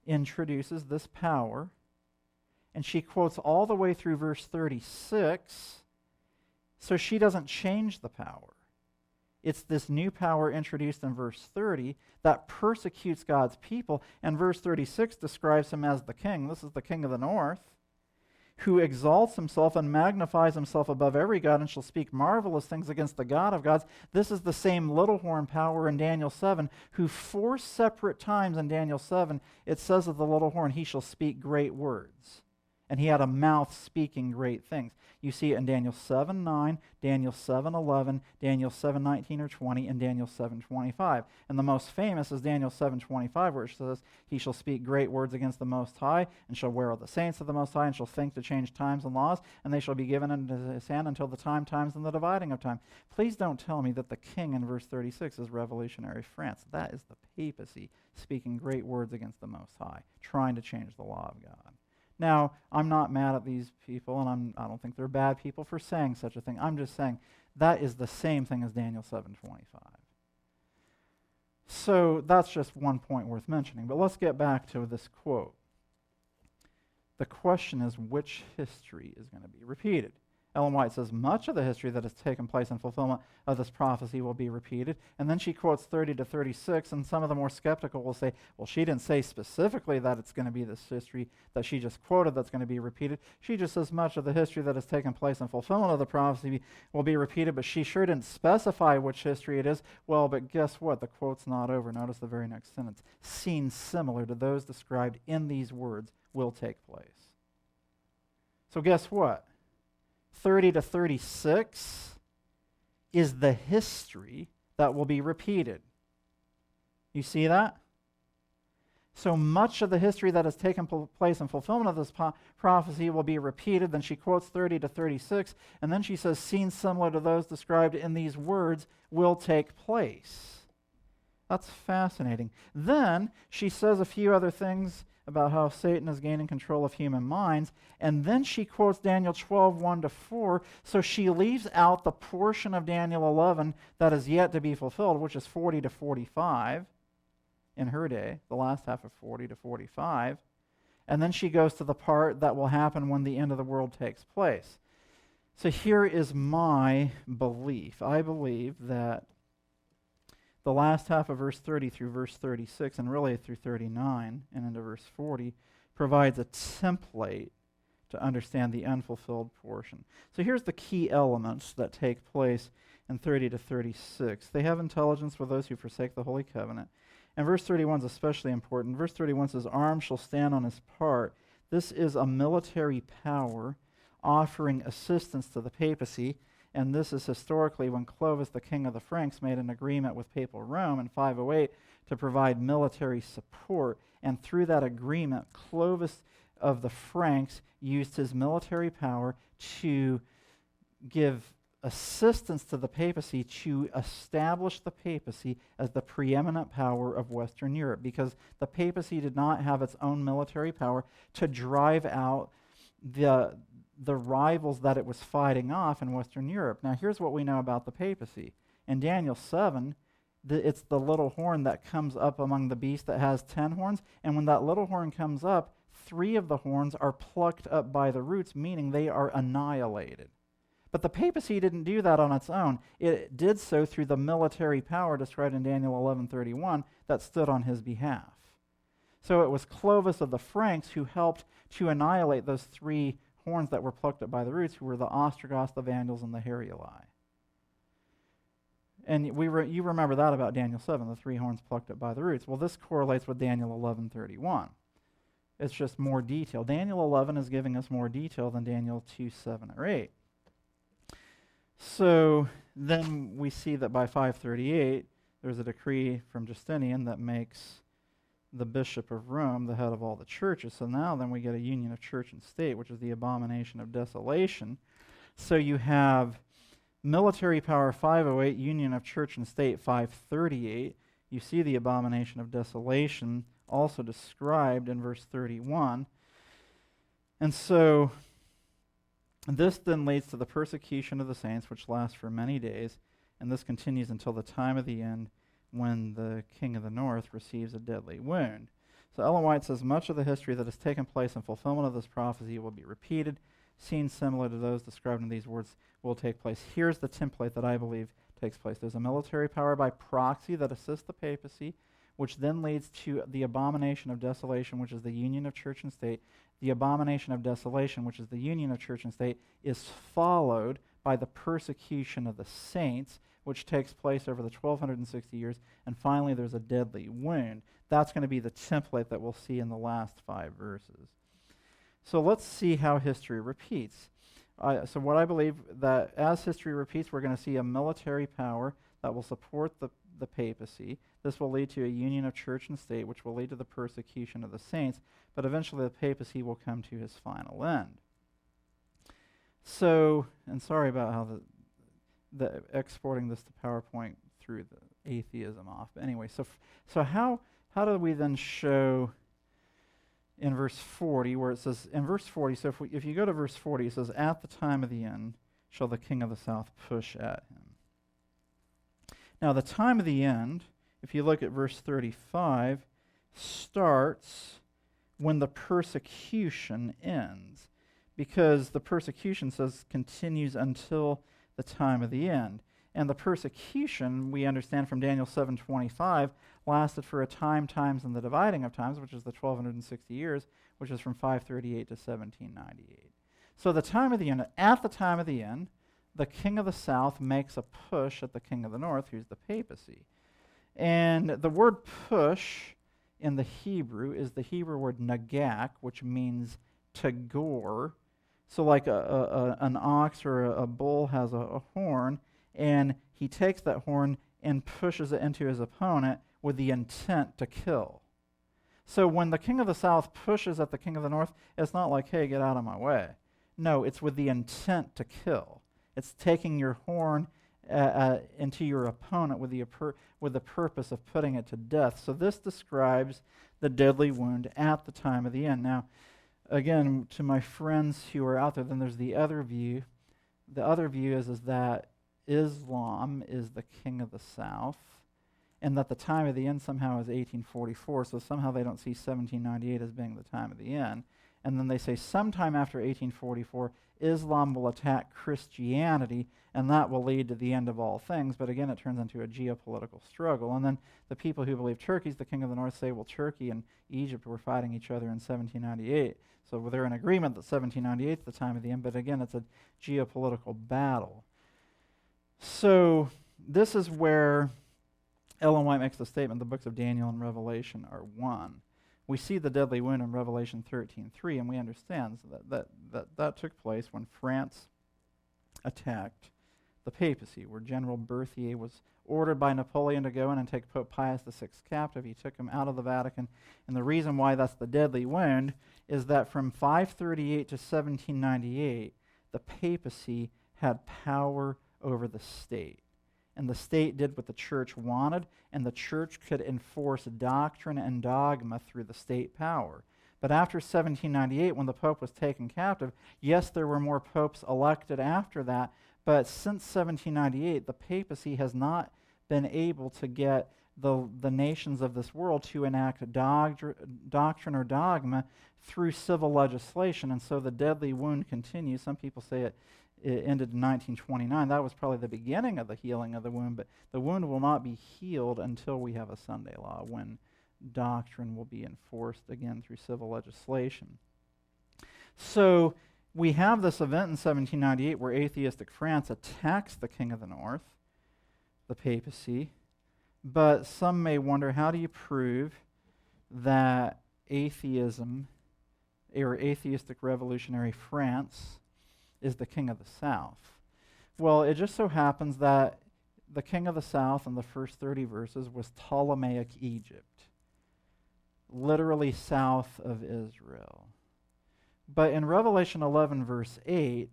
introduces this power, and she quotes all the way through verse 36, so she doesn't change the power. It's this new power introduced in verse 30 that persecutes God's people, and verse 36 describes him as the king. This is the king of the north, who exalts himself and magnifies himself above every god and shall speak marvelous things against the God of gods. This is the same little horn power in Daniel 7, who 4 separate times in Daniel 7, it says of the little horn, he shall speak great words. and he had a mouth speaking great things. You see it in Daniel 7:9, Daniel 7:11, Daniel 7:19 or 20, and Daniel 7:25. And the most famous is Daniel 7:25, where it says, he shall speak great words against the Most High, and shall wear the saints of the Most High, and shall think to change times and laws, and they shall be given into his hand until the times, and the dividing of time. Please don't tell me that the king in verse 36 is revolutionary France. That is the papacy speaking great words against the Most High, trying to change the law of God. Now, I'm not mad at these people, and I don't think they're bad people for saying such a thing. I'm just saying that is the same thing as Daniel 7:25. So that's just one point worth mentioning. But let's get back to this quote. The question is, which history is going to be repeated? Ellen White says, much of the history that has taken place in fulfillment of this prophecy will be repeated. And then she quotes 30 to 36, and some of the more skeptical will say, well, she didn't say specifically that it's going to be this history that she just quoted that's going to be repeated. She just says much of the history that has taken place in fulfillment of the prophecy will be repeated, but she sure didn't specify which history it is. Well, but guess what? The quote's not over. Notice the very next sentence. Scenes similar to those described in these words will take place. So guess what? 30 to 36 is the history that will be repeated. You see that? So much of the history that has taken place in fulfillment of this prophecy will be repeated. Then she quotes 30 to 36, and then she says, scenes similar to those described in these words will take place. That's fascinating. Then she says a few other things about how Satan is gaining control of human minds, and then she quotes Daniel 12:1 to 4, so she leaves out the portion of Daniel 11 that is yet to be fulfilled, which is 40 to 45 in her day, the last half of 40 to 45, and then she goes to the part that will happen when the end of the world takes place. So here is my belief. I believe that the last half of verse 30 through verse 36, and really through 39 and into verse 40, provides a template to understand the unfulfilled portion. So here's the key elements that take place in 30 to 36. They have intelligence for those who forsake the holy covenant. And verse 31 is especially important. Verse 31 says, arms shall stand on his part. This is a military power offering assistance to the papacy. And this is historically when Clovis, the king of the Franks, made an agreement with papal Rome in 508 to provide military support. And through that agreement, Clovis of the Franks used his military power to give assistance to the papacy to establish the papacy as the preeminent power of Western Europe, because the papacy did not have its own military power to drive out the rivals that it was fighting off in Western Europe. Now, here's what we know about the papacy. In Daniel 7, it's the little horn that comes up among the beasts that has 10 horns, and when that little horn comes up, 3 of the horns are plucked up by the roots, meaning they are annihilated. But the papacy didn't do that on its own. It did so through the military power described in Daniel 11:31 that stood on his behalf. So it was Clovis of the Franks who helped to annihilate those 3 horns that were plucked up by the roots, who were the Ostrogoths, the Vandals, and the Heruli. And you remember that about Daniel 7, the 3 horns plucked up by the roots. Well, this correlates with Daniel 11:31. It's just more detail. Daniel 11 is giving us more detail than Daniel 2, 7, or 8. So then we see that by 538, there's a decree from Justinian that makes the Bishop of Rome the head of all the churches. So now then we get a union of church and state, which is the abomination of desolation. So you have military power 508, union of church and state 538. You see the abomination of desolation also described in verse 31. And so this then leads to the persecution of the saints, which lasts for many days, and this continues until the time of the end, when the king of the north receives a deadly wound. So Ellen White says, much of the history that has taken place in fulfillment of this prophecy will be repeated. Scenes similar to those described in these words will take place. Here's the template that I believe takes place. There's a military power by proxy that assists the papacy, which then leads to the abomination of desolation, which is the union of church and state. The abomination of desolation, which is the union of church and state, is followed by the persecution of the saints, which takes place over the 1260 years, and finally there's a deadly wound. That's going to be the template that we'll see in the last 5 verses. So let's see how history repeats. So what I believe that as history repeats, we're going to see a military power that will support the papacy. This will lead to a union of church and state, which will lead to the persecution of the saints, but eventually the papacy will come to his final end. So, and sorry about how the exporting this to PowerPoint threw the atheism off. But anyway, so how do we then show in verse 40, where it says, in verse 40, so if you go to verse 40, it says, at the time of the end shall the king of the south push at him. Now, the time of the end, if you look at verse 35, starts when the persecution ends, because the persecution says continues until the time of the end. And the persecution, we understand from Daniel 7:25, lasted for a time, times, and the dividing of times, which is the 1260 years, which is from 538 to 1798. So the time of the end, at the time of the end, the king of the south makes a push at the king of the north, who's the papacy. And the word push in the Hebrew is the Hebrew word nagak, which means to gore. So like an ox or a bull has a horn, and he takes that horn and pushes it into his opponent with the intent to kill. So when the king of the south pushes at the king of the north, it's not like, hey, get out of my way. No, it's with the intent to kill. It's taking your horn into your opponent with the purpose of putting it to death. So this describes the deadly wound at the time of the end. Now, again, to my friends who are out there, then there's the other view. The other view is that Islam is the king of the south, and that the time of the end somehow is 1844, so somehow they don't see 1798 as being the time of the end. And then they say sometime after 1844, Islam will attack Christianity, and that will lead to the end of all things. But again, it turns into a geopolitical struggle. And then the people who believe Turkey's the king of the north say, well, Turkey and Egypt were fighting each other in 1798. So they're in agreement that 1798 is the time of the end, but again, it's a geopolitical battle. So this is where Ellen White makes the statement, the books of Daniel and Revelation are one. We see the deadly wound in Revelation 13:3, and we understand that took place when France attacked the papacy, where General Berthier was ordered by Napoleon to go in and take Pope Pius VI captive. He took him out of the Vatican, and the reason why that's the deadly wound is that from 538 to 1798, the papacy had power over the state. And the state did what the church wanted, and the church could enforce doctrine and dogma through the state power. But after 1798, when the Pope was taken captive, yes, there were more popes elected after that, but since 1798, the papacy has not been able to get the nations of this world to enact doctrine or dogma through civil legislation, and so the deadly wound continues. Some people say it ended in 1929. That was probably the beginning of the healing of the wound, but the wound will not be healed until we have a Sunday law, when doctrine will be enforced again through civil legislation. So we have this event in 1798 where atheistic France attacks the king of the north, the papacy, but some may wonder, how do you prove that atheism or atheistic revolutionary France is the king of the south? Well, it just so happens that the king of the south in the first 30 verses was Ptolemaic Egypt, literally south of Israel. But in Revelation 11, verse 8,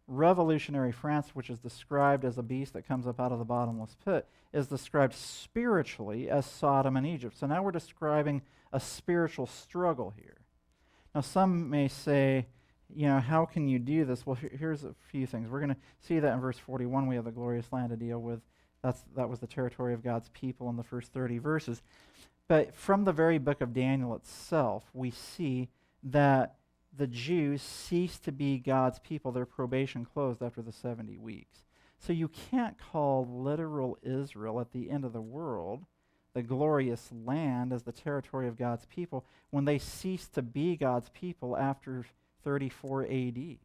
revolutionary France, which is described as a beast that comes up out of the bottomless pit, is described spiritually as Sodom and Egypt. So now we're describing a spiritual struggle here. Now some may say, how can you do this? Well, here's a few things. We're going to see that in verse 41. We have the glorious land to deal with. That was the territory of God's people in the first 30 verses. But from the very book of Daniel itself, we see that the Jews ceased to be God's people. Their probation closed after the 70 weeks. So you can't call literal Israel at the end of the world the glorious land as the territory of God's people when they ceased to be God's people after 34 AD.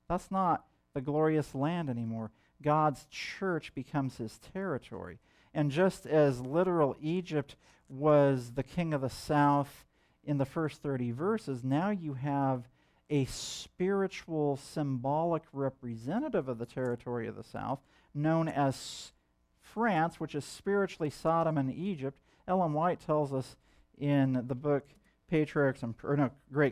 That's not the glorious land anymore. God's church becomes his territory. And just as literal Egypt was the king of the south in the first 30 verses, now you have a spiritual, symbolic representative of the territory of the south, known as France, which is spiritually Sodom and Egypt. Ellen White tells us in the book Great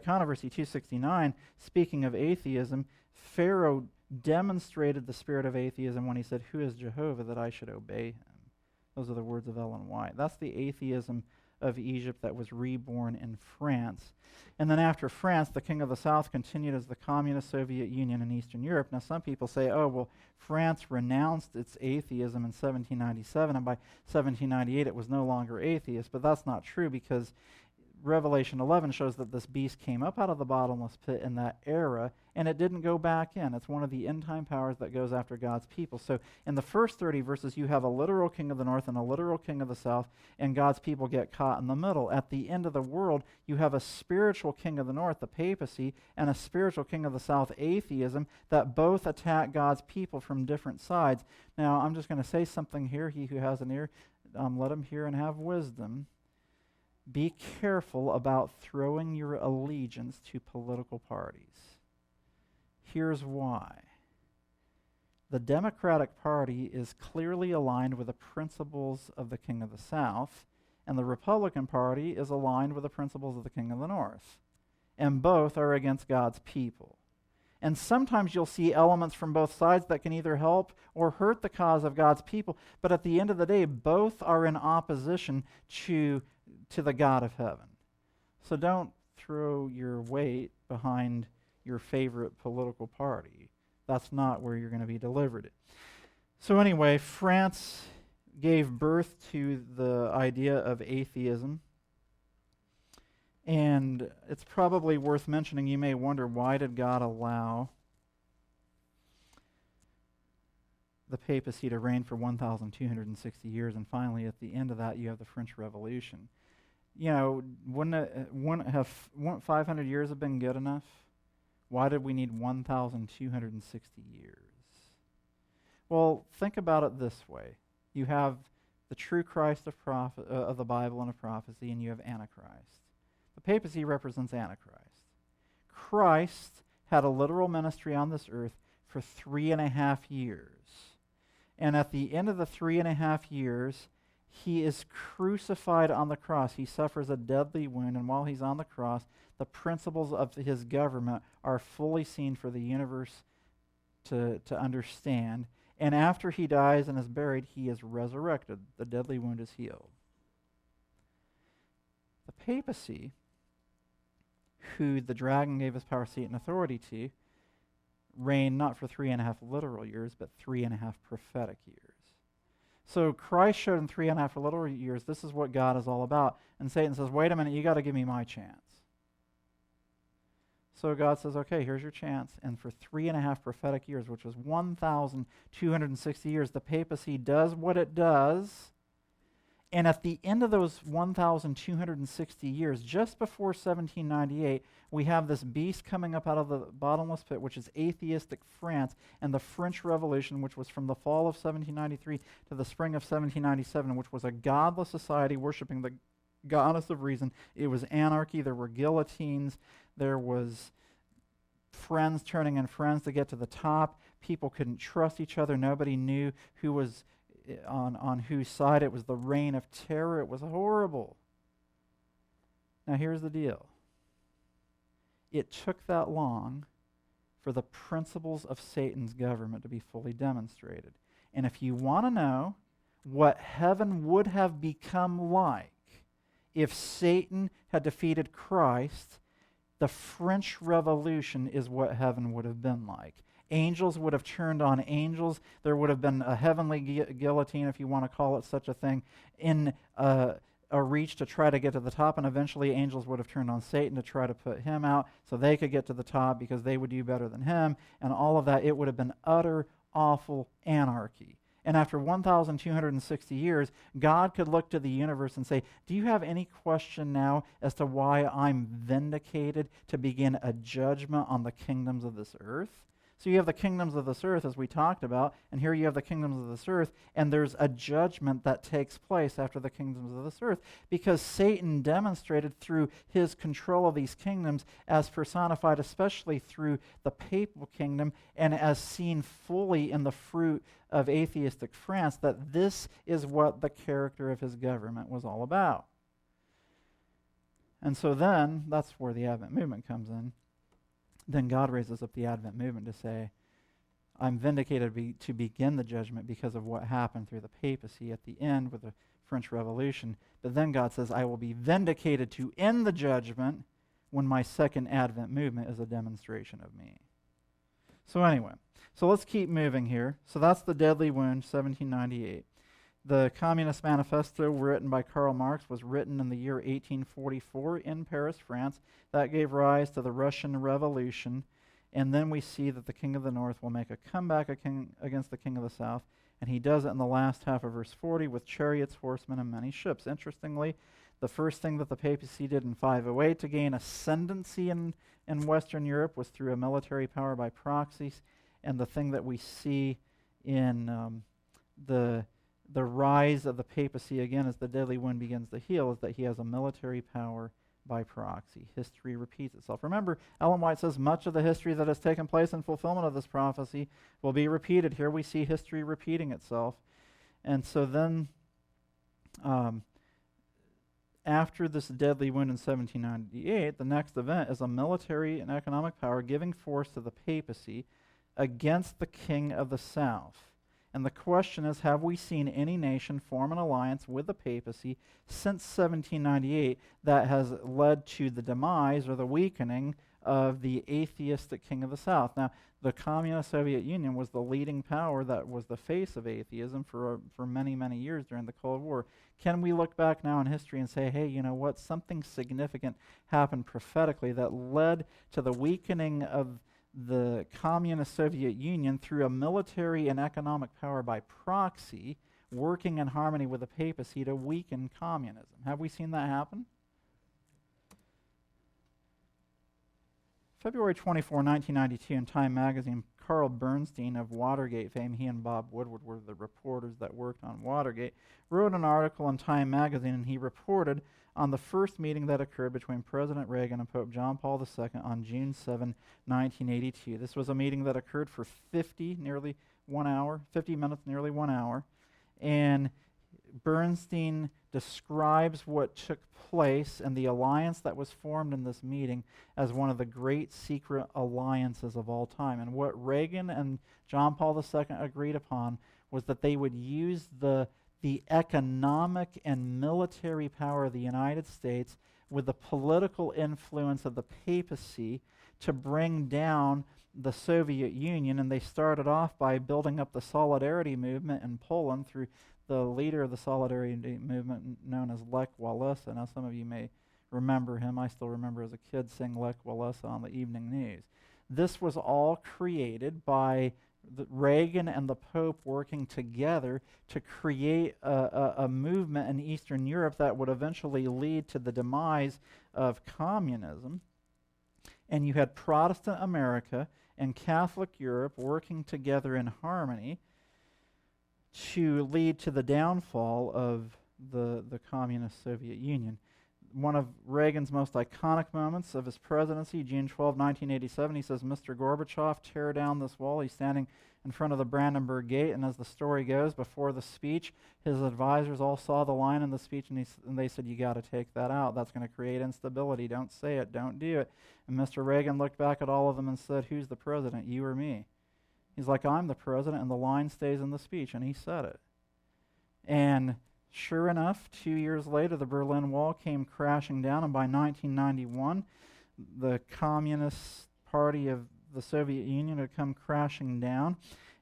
Controversy 269, speaking of atheism, Pharaoh demonstrated the spirit of atheism when he said, "Who is Jehovah that I should obey him?" Those are the words of Ellen White. That's the atheism of Egypt that was reborn in France. And then after France, the king of the south continued as the communist Soviet Union in Eastern Europe. Now some people say, oh, well, France renounced its atheism in 1797, and by 1798 it was no longer atheist. But that's not true, because Revelation 11 shows that this beast came up out of the bottomless pit in that era, and it didn't go back in. It's one of the end-time powers that goes after God's people. So in the first 30 verses, you have a literal king of the north and a literal king of the south, and God's people get caught in the middle. At the end of the world, you have a spiritual king of the north, the papacy, and a spiritual king of the south, atheism, that both attack God's people from different sides. Now, I'm just going to say something here. He who has an ear, let him hear and have wisdom. Be careful about throwing your allegiance to political parties. Here's why. The Democratic Party is clearly aligned with the principles of the King of the South, and the Republican Party is aligned with the principles of the King of the North. And both are against God's people. And sometimes you'll see elements from both sides that can either help or hurt the cause of God's people, but at the end of the day, both are in opposition to the God of heaven. So don't throw your weight behind your favorite political party. That's not where you're going to be delivered. So anyway, France gave birth to the idea of atheism. And it's probably worth mentioning, you may wonder, why did God allow the papacy to reign for 1,260 years, and finally at the end of that you have the French Revolution? You know, wouldn't 500 years have been good enough? Why did we need 1,260 years? Well, think about it this way. You have the true Christ of the Bible and of prophecy, and you have Antichrist. The papacy represents Antichrist. Christ had a literal ministry on this earth for 3.5 years. And at the end of the 3.5 years, he is crucified on the cross. He suffers a deadly wound, and while he's on the cross, the principles of his government are fully seen for the universe to understand. And after he dies and is buried, he is resurrected. The deadly wound is healed. The papacy, who the dragon gave his power, seat, and authority to, reigned not for 3.5 literal years, but 3.5 prophetic years. So Christ showed in 3.5 literal years, this is what God is all about. And Satan says, wait a minute, you got to give me my chance. So God says, okay, here's your chance. And for 3.5 prophetic years, which was 1,260 years, the papacy does what it does. And at the end of those 1,260 years, just before 1798, we have this beast coming up out of the bottomless pit, which is atheistic France, and the French Revolution, which was from the fall of 1793 to the spring of 1797, which was a godless society worshiping the goddess of reason. It was anarchy. There were guillotines. There was friends turning on friends to get to the top. People couldn't trust each other. Nobody knew who was on whose side. It was the reign of terror. It was horrible. Now here's the deal. It took that long for the principles of Satan's government to be fully demonstrated. And if you want to know what heaven would have become like if Satan had defeated Christ, the French Revolution is what heaven would have been like. Angels would have turned on angels. There would have been a heavenly guillotine, if you want to call it such a thing, in a reach to try to get to the top, and eventually angels would have turned on Satan to try to put him out so they could get to the top because they would do better than him, and all of that. It would have been utter, awful anarchy. And after 1,260 years, God could look to the universe and say, do you have any question now as to why I'm vindicated to begin a judgment on the kingdoms of this earth? So you have the kingdoms of this earth, as we talked about, and here you have the kingdoms of this earth, and there's a judgment that takes place after the kingdoms of this earth, because Satan demonstrated through his control of these kingdoms, as personified especially through the papal kingdom, and as seen fully in the fruit of atheistic France, that this is what the character of his government was all about. And so then, that's where the Advent movement comes in. Then God raises up the Advent movement to say, I'm vindicated to begin the judgment because of what happened through the papacy at the end with the French Revolution. But then God says, I will be vindicated to end the judgment when my second Advent movement is a demonstration of me. So anyway, so let's keep moving here. So that's the deadly wound, 1798. The Communist Manifesto, written by Karl Marx, was written in the year 1844 in Paris, France. That gave rise to the Russian Revolution. And then we see that the King of the North will make a comeback against the King of the South. And he does it in the last half of verse 40 with chariots, horsemen, and many ships. Interestingly, the first thing that the papacy did in 508 to gain ascendancy in Western Europe was through a military power by proxies. And the thing that we see in the rise of the papacy, again, as the deadly wound begins to heal, is that he has a military power by proxy. History repeats itself. Remember, Ellen White says much of the history that has taken place in fulfillment of this prophecy will be repeated. Here we see history repeating itself. And so then, after this deadly wound in 1798, the next event is a military and economic power giving force to the papacy against the King of the South. And the question is, have we seen any nation form an alliance with the papacy since 1798 that has led to the demise or the weakening of the atheistic King of the South? Now, the Communist Soviet Union was the leading power that was the face of atheism for many, many years during the Cold War. Can we look back now in history and say, hey, you know what, something significant happened prophetically that led to the weakening of the Communist Soviet Union through a military and economic power by proxy, working in harmony with the papacy to weaken communism? Have we seen that happen? February 24, 1992, in Time magazine, Carl Bernstein of Watergate fame, he and Bob Woodward were the reporters that worked on Watergate, wrote an article in Time magazine, and he reported on the first meeting that occurred between President Reagan and Pope John Paul II on June 7, 1982. This was a meeting that occurred for 50 minutes, nearly 1 hour. And Bernstein describes what took place and the alliance that was formed in this meeting as one of the great secret alliances of all time. And what Reagan and John Paul II agreed upon was that they would use the economic and military power of the United States with the political influence of the papacy to bring down the Soviet Union. And they started off by building up the Solidarity movement in Poland through the leader of the Solidarity movement known as Lech Walesa. Now, some of you may remember him. I still remember as a kid seeing Lech Walesa on the evening news. This was all created by Reagan and the Pope working together to create a movement in Eastern Europe that would eventually lead to the demise of communism. And you had Protestant America and Catholic Europe working together in harmony to lead to the downfall of the communist Soviet Union. One of Reagan's most iconic moments of his presidency, June 12, 1987, he says, "Mr. Gorbachev, tear down this wall." He's standing in front of the Brandenburg Gate, and as the story goes, before the speech, his advisors all saw the line in the speech, and they said, "You got to take that out. That's going to create instability. Don't say it. Don't do it." And Mr. Reagan looked back at all of them and said, "Who's the president, you or me?" He's like, "I'm the president," and the line stays in the speech, and he said it. And sure enough, 2 years later, the Berlin Wall came crashing down, and by 1991, the Communist Party of the Soviet Union had come crashing down.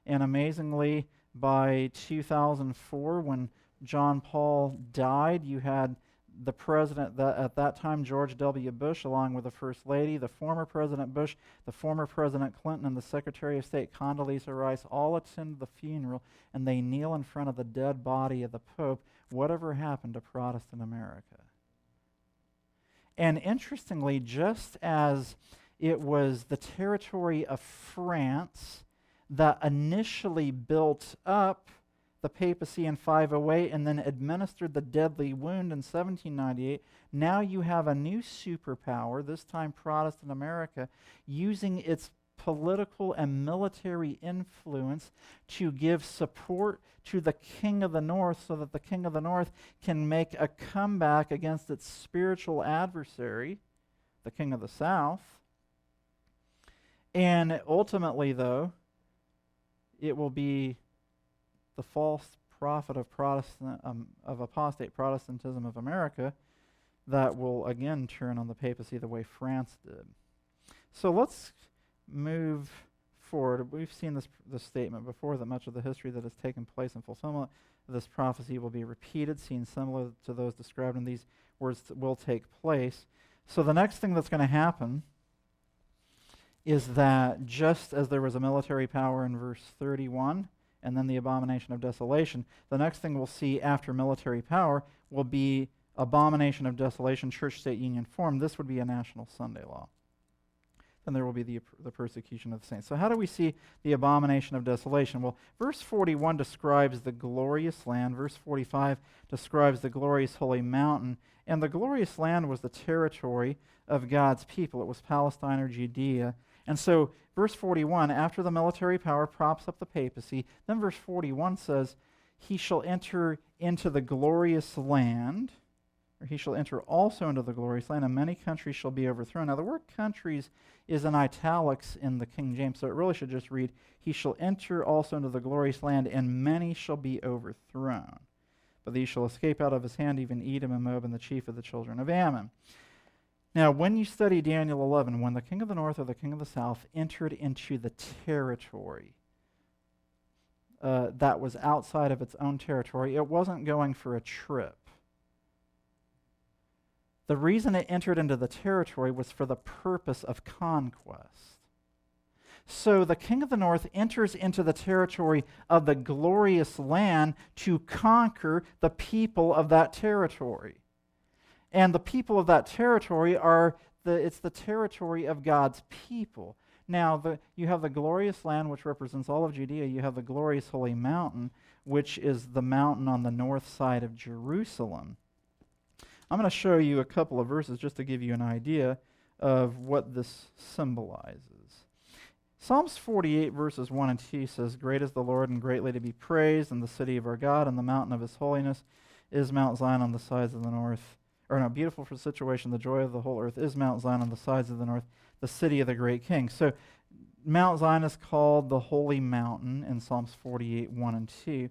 And amazingly, by 2004, when John Paul died, you had the president at that time, George W. Bush, along with the First Lady, the former President Bush, the former President Clinton, and the Secretary of State Condoleezza Rice all attend the funeral, and they kneel in front of the dead body of the Pope. Whatever happened to Protestant America? And interestingly, just as it was the territory of France that initially built up the papacy in 508 and then administered the deadly wound in 1798. Now you have a new superpower, this time Protestant America, using its political and military influence to give support to the King of the North so that the King of the North can make a comeback against its spiritual adversary, the King of the South. And ultimately, though, it will be the false prophet of apostate Protestantism of America that will again turn on the papacy the way France did. So let's move forward. We've seen this statement before, that much of the history that has taken place in fulfillment of this prophecy will be repeated, seen similar to those described in these words that will take place. So the next thing that's going to happen is that just as there was a military power in verse 31, and then the abomination of desolation, the next thing we'll see after military power will be abomination of desolation, church-state union formed. This would be a national Sunday law. Then there will be the persecution of the saints. So how do we see the abomination of desolation? Well, verse 41 describes the glorious land. Verse 45 describes the glorious holy mountain. And the glorious land was the territory of God's people. It was Palestine or Judea. And so verse 41, after the military power props up the papacy, then verse 41 says, he shall enter into the glorious land, or he shall enter also into the glorious land, and many countries shall be overthrown. Now the word countries is in italics in the King James, so it really should just read, he shall enter also into the glorious land, and many shall be overthrown. But these shall escape out of his hand, even Edom and Moab and the chief of the children of Ammon. Now, when you study Daniel 11, when the king of the north or the king of the south entered into the territory that was outside of its own territory, it wasn't going for a trip. The reason it entered into the territory was for the purpose of conquest. So the king of the north enters into the territory of the glorious land to conquer the people of that territory. And the people of that territory it's the territory of God's people. Now, you have the glorious land, which represents all of Judea. You have the glorious holy mountain, which is the mountain on the north side of Jerusalem. I'm going to show you a couple of verses just to give you an idea of what this symbolizes. Psalms 48, verses 1 and 2 says, great is the Lord and greatly to be praised in the city of our God, and the mountain of his holiness is Mount Zion on the sides of the north. Beautiful for the situation, the joy of the whole earth is Mount Zion on the sides of the north, the city of the great king. So Mount Zion is called the holy mountain in Psalms 48, 1 and 2.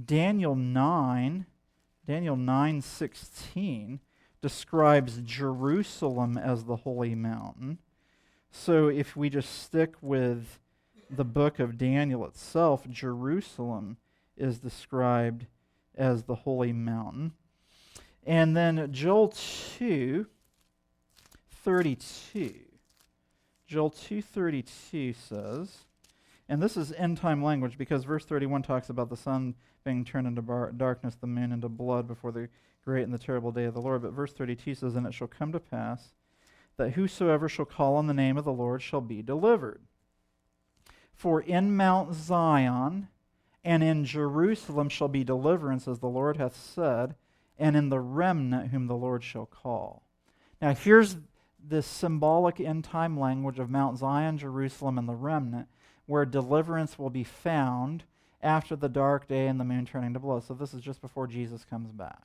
Daniel 9:16 describes Jerusalem as the holy mountain. So if we just stick with the book of Daniel itself, Jerusalem is described as the holy mountain. And then Joel 2:32. Joel 2:32 says, and this is end-time language because verse 31 talks about the sun being turned into darkness, the moon into blood before the great and the terrible day of the Lord. But verse 32 says, and it shall come to pass that whosoever shall call on the name of the Lord shall be delivered. For in Mount Zion and in Jerusalem shall be deliverance, as the Lord hath said, and in the remnant whom the Lord shall call. Now here's this symbolic end-time language of Mount Zion, Jerusalem, and the remnant, where deliverance will be found after the dark day and the moon turning to blood. So this is just before Jesus comes back.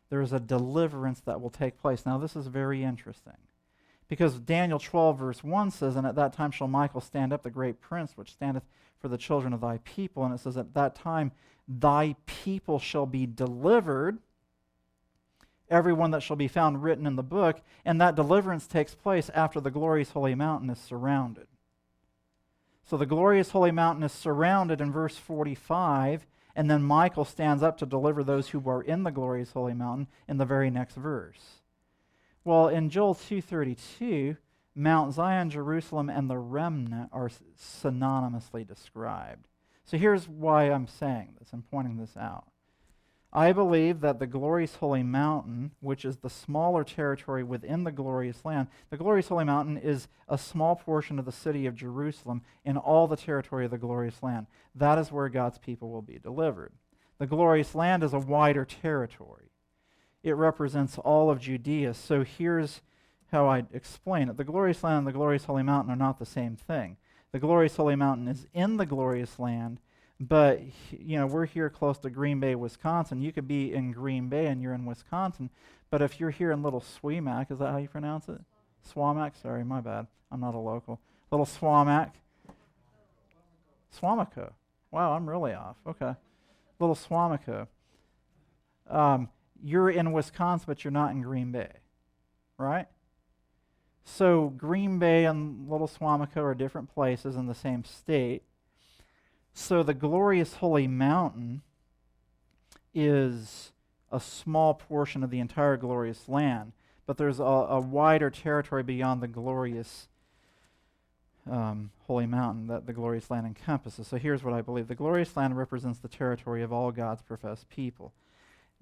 There is a deliverance that will take place. Now this is very interesting, because Daniel 12, verse 1 says, and at that time shall Michael stand up, the great prince, which standeth for the children of thy people. And it says, at that time thy people shall be delivered, everyone that shall be found written in the book, and that deliverance takes place after the glorious holy mountain is surrounded. So the glorious holy mountain is surrounded in verse 45, and then Michael stands up to deliver those who are in the glorious holy mountain in the very next verse. Well, in Joel 2:32, Mount Zion, Jerusalem, and the remnant are synonymously described. So here's why I'm saying this and pointing this out. I believe that the glorious holy mountain, which is the smaller territory within the glorious land, the glorious holy mountain is a small portion of the city of Jerusalem in all the territory of the glorious land. That is where God's people will be delivered. The glorious land is a wider territory. It represents all of Judea. So here's how I explain it. The glorious land and the glorious holy mountain are not the same thing. The glorious holy mountain is in the glorious land, but we're here close to Green Bay, Wisconsin. You could be in Green Bay and you're in Wisconsin, but if you're here in Little Swimac, is that how you pronounce it? Swamac? Sorry, my bad. I'm not a local. Little Swamac. Swamico. Wow, I'm really off. Okay. Little Swamico. You're in Wisconsin, but you're not in Green Bay, right? So Green Bay and Little Swamico are different places in the same state. So the glorious holy mountain is a small portion of the entire glorious land, but there's a wider territory beyond the glorious holy mountain that the glorious land encompasses. So here's what I believe. The glorious land represents the territory of all God's professed people.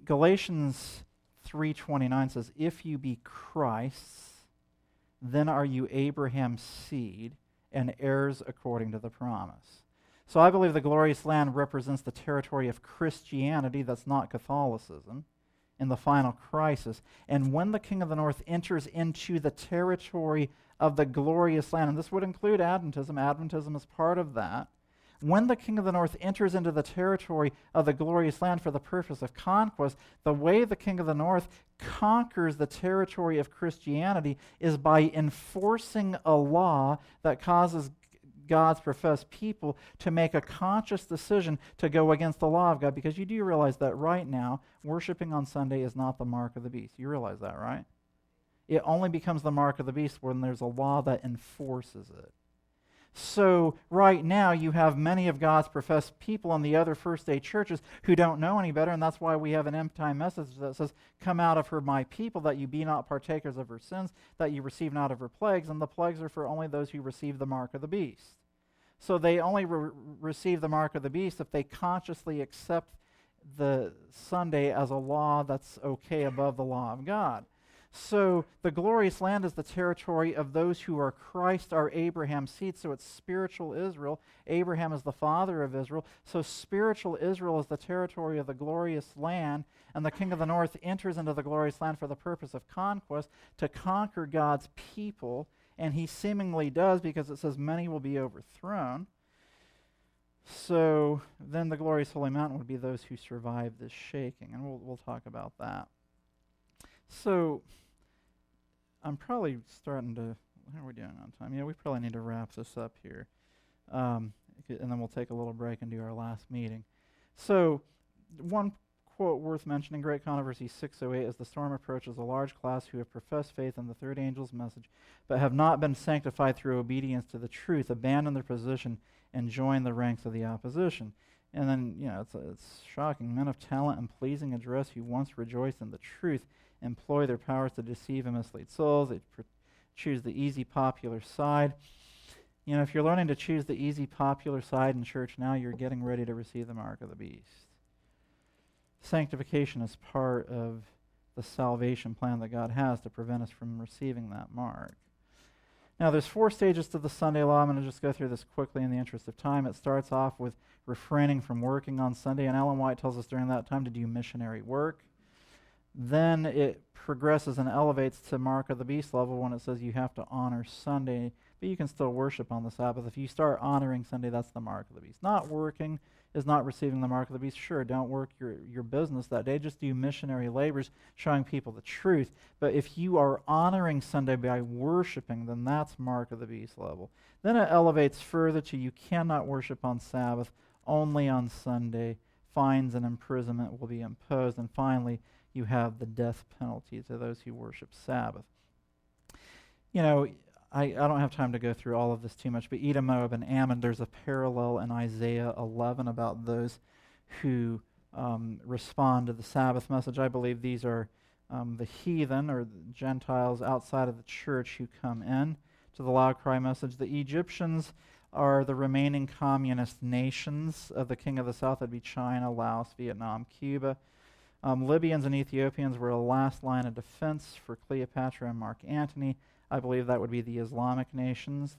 Galatians 3:29 says, "If you be Christ's, then are you Abraham's seed and heirs according to the promise." So I believe the glorious land represents the territory of Christianity, that's not Catholicism, in the final crisis. And when the King of the North enters into the territory of the glorious land, and this would include Adventism is part of that. When the King of the North enters into the territory of the glorious land for the purpose of conquest, the way the King of the North conquers the territory of Christianity is by enforcing a law that causes God's professed people to make a conscious decision to go against the law of God, because you do realize that right now, worshiping on Sunday is not the mark of the beast. You realize that, right? It only becomes the mark of the beast when there's a law that enforces it. So right now, you have many of God's professed people in the other first-day churches who don't know any better, and that's why we have an end-time message that says, "Come out of her, my people, that you be not partakers of her sins, that you receive not of her plagues," and the plagues are for only those who receive the mark of the beast. So they only receive the mark of the beast if they consciously accept the Sunday as a law that's okay above the law of God. So the glorious land is the territory of those who are Christ, are Abraham's seed. So it's spiritual Israel. Abraham is the father of Israel. So spiritual Israel is the territory of the glorious land, and the King of the North enters into the glorious land for the purpose of conquest, to conquer God's people, and he seemingly does, because it says many will be overthrown. So then the glorious holy mountain would be those who survive this shaking, and we'll talk about that. So I'm probably starting to, how are we doing on time? Yeah, we probably need to wrap this up here. And then we'll take a little break and do our last meeting. So one quote worth mentioning, Great Controversy 608, "As the storm approaches, a large class who have professed faith in the third angel's message, but have not been sanctified through obedience to the truth, abandon their position and join the ranks of the opposition." And then, it's shocking. "Men of talent and pleasing address who once rejoiced in the truth employ their powers to deceive and mislead souls. They choose the easy, popular side." If you're learning to choose the easy, popular side in church now, you're getting ready to receive the mark of the beast. Sanctification is part of the salvation plan that God has to prevent us from receiving that mark. Now, there's 4 stages to the Sunday law. I'm going to just go through this quickly in the interest of time. It starts off with refraining from working on Sunday, and Ellen White tells us during that time to do missionary work. Then it progresses and elevates to mark of the beast level when it says you have to honor Sunday, but you can still worship on the Sabbath. If you start honoring Sunday, that's the mark of the beast. Not working is not receiving the mark of the beast. Sure, don't work your business that day. Just do missionary labors, showing people the truth. But if you are honoring Sunday by worshiping, then that's mark of the beast level. Then it elevates further to you cannot worship on Sabbath, only on Sunday. Fines and imprisonment will be imposed. And finally, you have the death penalty to those who worship Sabbath. I don't have time to go through all of this too much, but Edom, Moab, and Ammon, there's a parallel in Isaiah 11 about those who respond to the Sabbath message. I believe these are the heathen or the Gentiles outside of the church who come in to the loud cry message. The Egyptians are the remaining communist nations of the King of the South. That'd be China, Laos, Vietnam, Cuba. Libyans and Ethiopians were a last line of defense for Cleopatra and Mark Antony. I believe that would be the Islamic nations.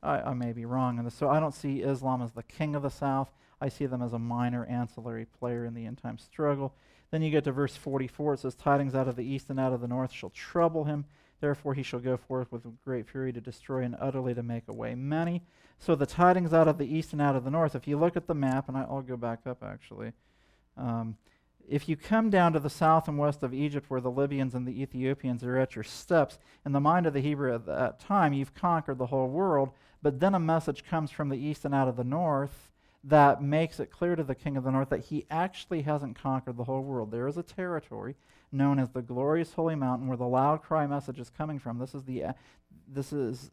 I may be wrong on this. So I don't see Islam as the king of the South. I see them as a minor ancillary player in the end-time struggle. Then you get to verse 44. It says, tidings out of the east and out of the north shall trouble him. Therefore he shall go forth with great fury to destroy and utterly to make away many. So the tidings out of the east and out of the north, if you look at the map, and I'll go back up actually. If you come down to the south and west of Egypt where the Libyans and the Ethiopians are at your steps, in the mind of the Hebrew at that time, you've conquered the whole world, but then a message comes from the east and out of the north that makes it clear to the king of the north that he actually hasn't conquered the whole world. There is a territory known as the glorious holy mountain where the loud cry message is coming from. This is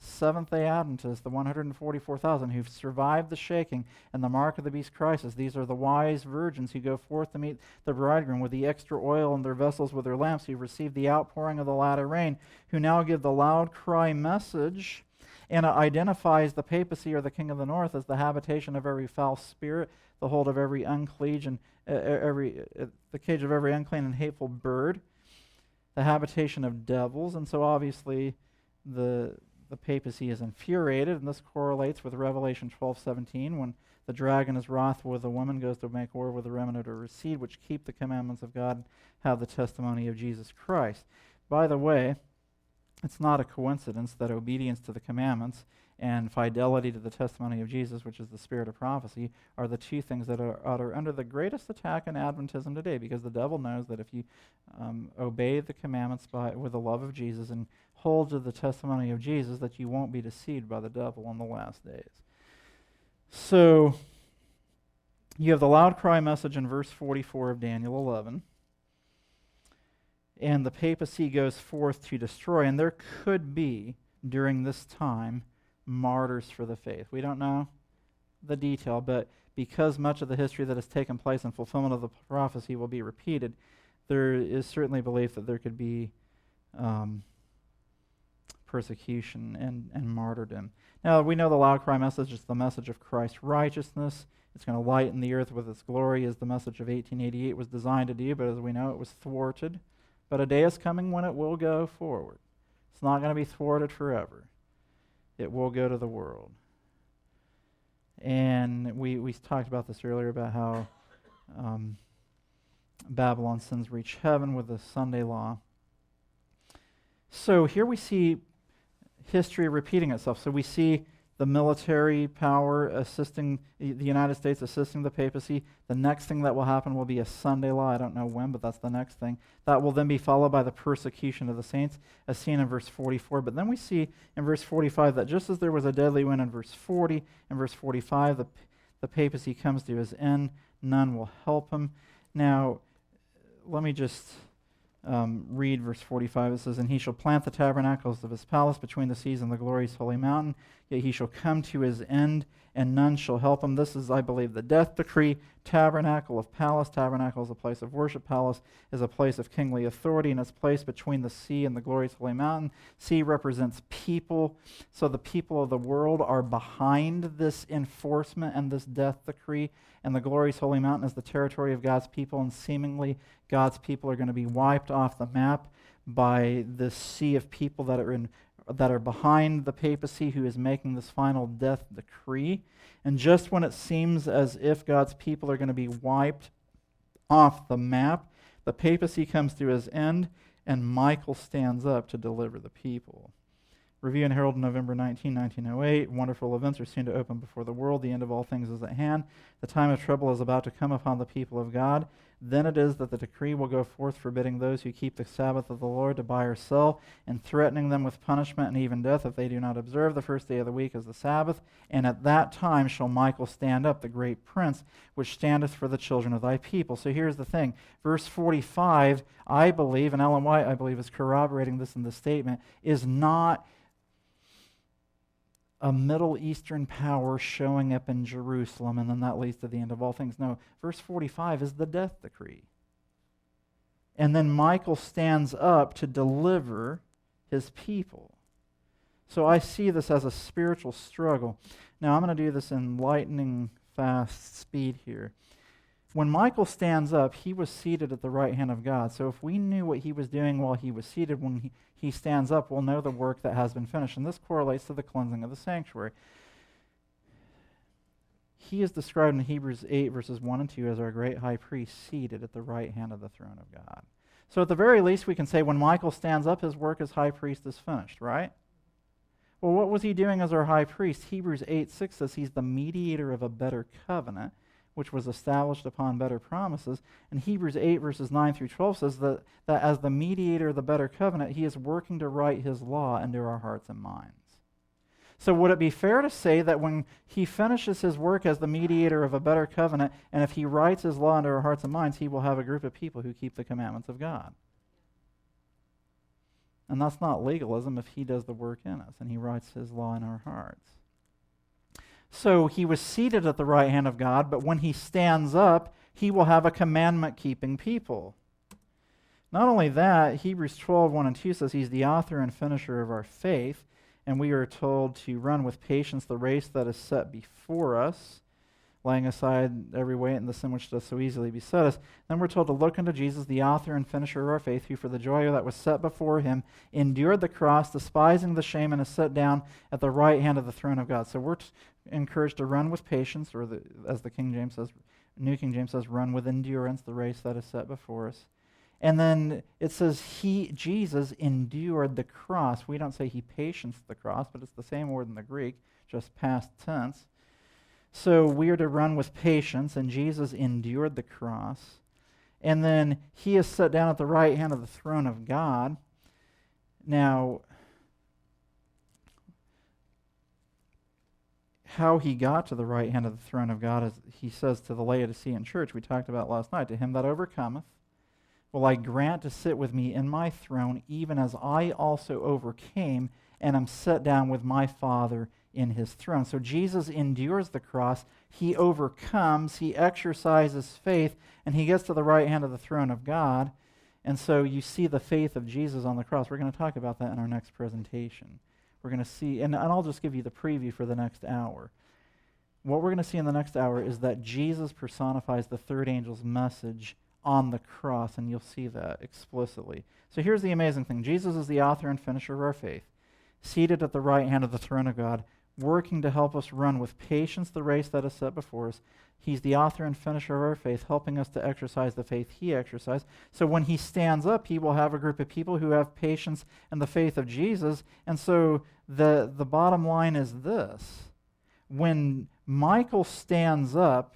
Seventh-day Adventists, the 144,000 who've survived the shaking and the mark of the beast crisis. These are the wise virgins who go forth to meet the bridegroom with the extra oil in their vessels with their lamps, who receive the outpouring of the latter rain, who now give the loud cry message. And it identifies the papacy or the king of the north as the habitation of every foul spirit, the hold of every unclean and the cage of every unclean and hateful bird, the habitation of devils. And so obviously the papacy is infuriated, and this correlates with Revelation 12:17, when the dragon is wrathful with the woman, goes to make war with the remnant of her seed, which keep the commandments of God and have the testimony of Jesus Christ. By the way, it's not a coincidence that obedience to the commandments and fidelity to the testimony of Jesus, which is the spirit of prophecy, are the two things that are under the greatest attack in Adventism today, because the devil knows that if you obey the commandments with the love of Jesus and hold to the testimony of Jesus, that you won't be deceived by the devil in the last days. So you have the loud cry message in verse 44 of Daniel 11. And the papacy goes forth to destroy. And there could be, during this time, martyrs for the faith. We don't know the detail, but because much of the history that has taken place in fulfillment of the prophecy will be repeated, there is certainly belief that there could be persecution and martyrdom. Now, we know the loud cry message is the message of Christ's righteousness. It's going to lighten the earth with its glory, as the message of 1888 was designed to do, but as we know, it was thwarted. But a day is coming when it will go forward. It's not going to be thwarted forever. It will go to the world. And we talked about this earlier, about how Babylon's sins reach heaven with the Sunday law. So here we see history repeating itself. So we see the military power assisting the United States, assisting the papacy. The next thing that will happen will be a Sunday law. I don't know when, but that's the next thing. That will then be followed by the persecution of the saints, as seen in verse 44. But then we see in verse 45 that just as there was a deadly wind in verse 40, in verse 45, the papacy comes to his end. None will help him. Now, let me just read verse 45. It says, and he shall plant the tabernacles of his palace between the seas and the glorious holy mountain. Yet he shall come to his end, and none shall help him. This is, I believe, the death decree. Tabernacle of palace. Tabernacle is a place of worship. Palace is a place of kingly authority, and it's placed between the sea and the glorious holy mountain. Sea represents people. So the people of the world are behind this enforcement and this death decree. And the glorious holy mountain is the territory of God's people, and seemingly God's people are going to be wiped off the map by this sea of people that are behind the papacy, who is making this final death decree. And just when it seems as if God's people are going to be wiped off the map, the papacy comes to his end, and Michael stands up to deliver the people. Review and Herald, November 19, 1908. Wonderful events are soon to open before the world. The end of all things is at hand. The time of trouble is about to come upon the people of God. Then it is that the decree will go forth, forbidding those who keep the Sabbath of the Lord to buy or sell, and threatening them with punishment and even death if they do not observe the first day of the week as the Sabbath. And at that time shall Michael stand up, the great prince, which standeth for the children of thy people. So here's the thing. Verse 45, I believe, and Ellen White, I believe, is corroborating this in the statement, is not a Middle Eastern power showing up in Jerusalem, and then that leads to the end of all things. No, verse 45 is the death decree. And then Michael stands up to deliver his people. So I see this as a spiritual struggle. Now, I'm going to do this in lightning fast speed here. when Michael stands up, he was seated at the right hand of God. So if we knew what he was doing while he was seated, when he stands up, we'll know the work that has been finished. And this correlates to the cleansing of the sanctuary. He is described in Hebrews 8, verses 1 and 2 as our great high priest seated at the right hand of the throne of God. So at the very least, we can say when Michael stands up, his work as high priest is finished, right? Well, what was he doing as our high priest? Hebrews 8:6 says he's the mediator of a better covenant, which was established upon better promises. And Hebrews 8, verses 9 through 12 says that as the mediator of the better covenant, he is working to write his law into our hearts and minds. So would it be fair to say that when he finishes his work as the mediator of a better covenant, and if he writes his law into our hearts and minds, he will have a group of people who keep the commandments of God? And that's not legalism if he does the work in us and he writes his law in our hearts. So he was seated at the right hand of God, but when he stands up, he will have a commandment-keeping people. Not only that, Hebrews 12, 1 and 2 says he's the author and finisher of our faith, and we are told to run with patience the race that is set before us, laying aside every weight and the sin which does so easily beset us. Then we're told to look unto Jesus, the author and finisher of our faith, who for the joy that was set before him endured the cross, despising the shame, and is set down at the right hand of the throne of God. So we're encouraged to run with patience, or as the King James says, New King James says, run with endurance the race that is set before us. And then it says Jesus endured the cross. We don't say he patienced the cross, but it's the same word in the Greek, just past tense. So we are to run with patience, and Jesus endured the cross. And then he is set down at the right hand of the throne of God. Now, how he got to the right hand of the throne of God is, he says to the Laodicean church, we talked about last night, to him that overcometh, will I grant to sit with me in my throne, even as I also overcame and am set down with my Father in his throne. So Jesus endures the cross, he overcomes, he exercises faith, and he gets to the right hand of the throne of God. And so you see the faith of Jesus on the cross. We're going to talk about that in our next presentation. We're going to see, and I'll just give you the preview for the next hour. What we're going to see in the next hour is that Jesus personifies the third angel's message on the cross, and you'll see that explicitly. So here's the amazing thing. Jesus is the author and finisher of our faith, seated at the right hand of the throne of God, working to help us run with patience the race that is set before us. He's the author and finisher of our faith, helping us to exercise the faith he exercised. So when he stands up, he will have a group of people who have patience and the faith of Jesus. And so the bottom line is this. When Michael stands up,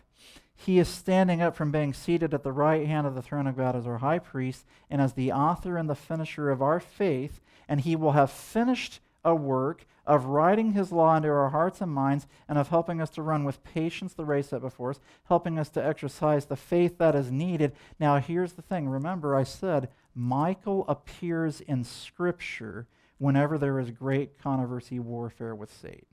he is standing up from being seated at the right hand of the throne of God as our high priest and as the author and the finisher of our faith, and he will have finished a work of writing his law into our hearts and minds and of helping us to run with patience the race set before us, helping us to exercise the faith that is needed. Now, here's the thing. Remember, I said Michael appears in Scripture whenever there is great controversy, warfare with Satan.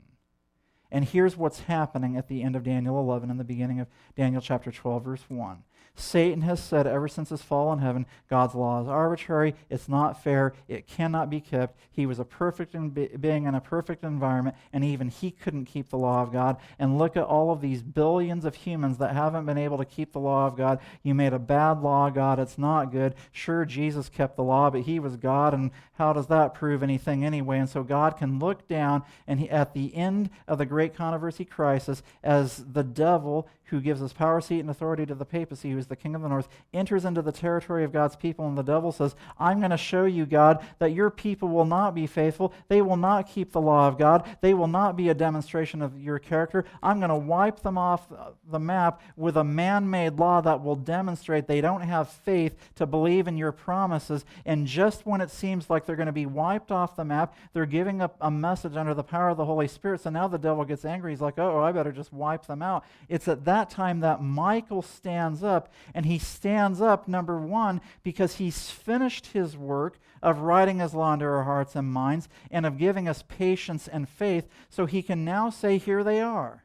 And here's what's happening at the end of Daniel 11 and the beginning of Daniel chapter 12, verse 1. Satan has said ever since his fall in heaven, God's law is arbitrary, it's not fair, it cannot be kept. He was a perfect being in a perfect environment, and even he couldn't keep the law of God. And look at all of these billions of humans that haven't been able to keep the law of God. You made a bad law, God, it's not good. Sure, Jesus kept the law, but he was God, and how does that prove anything anyway? And so God can look down, and at the end of the great controversy crisis, as the devil, who gives us power, seat, and authority to the papacy, who is the king of the north, enters into the territory of God's people, and the devil says, I'm going to show you, God, that your people will not be faithful. They will not keep the law of God. They will not be a demonstration of your character. I'm going to wipe them off the map with a man-made law that will demonstrate they don't have faith to believe in your promises. And just when it seems like they're going to be wiped off the map, they're giving up a message under the power of the Holy Spirit. So now the devil gets angry. He's like, oh, I better just wipe them out. It's at that time that Michael stands up, and he stands up, number one, because he's finished his work of writing his law into our hearts and minds and of giving us patience and faith, so he can now say, here they are.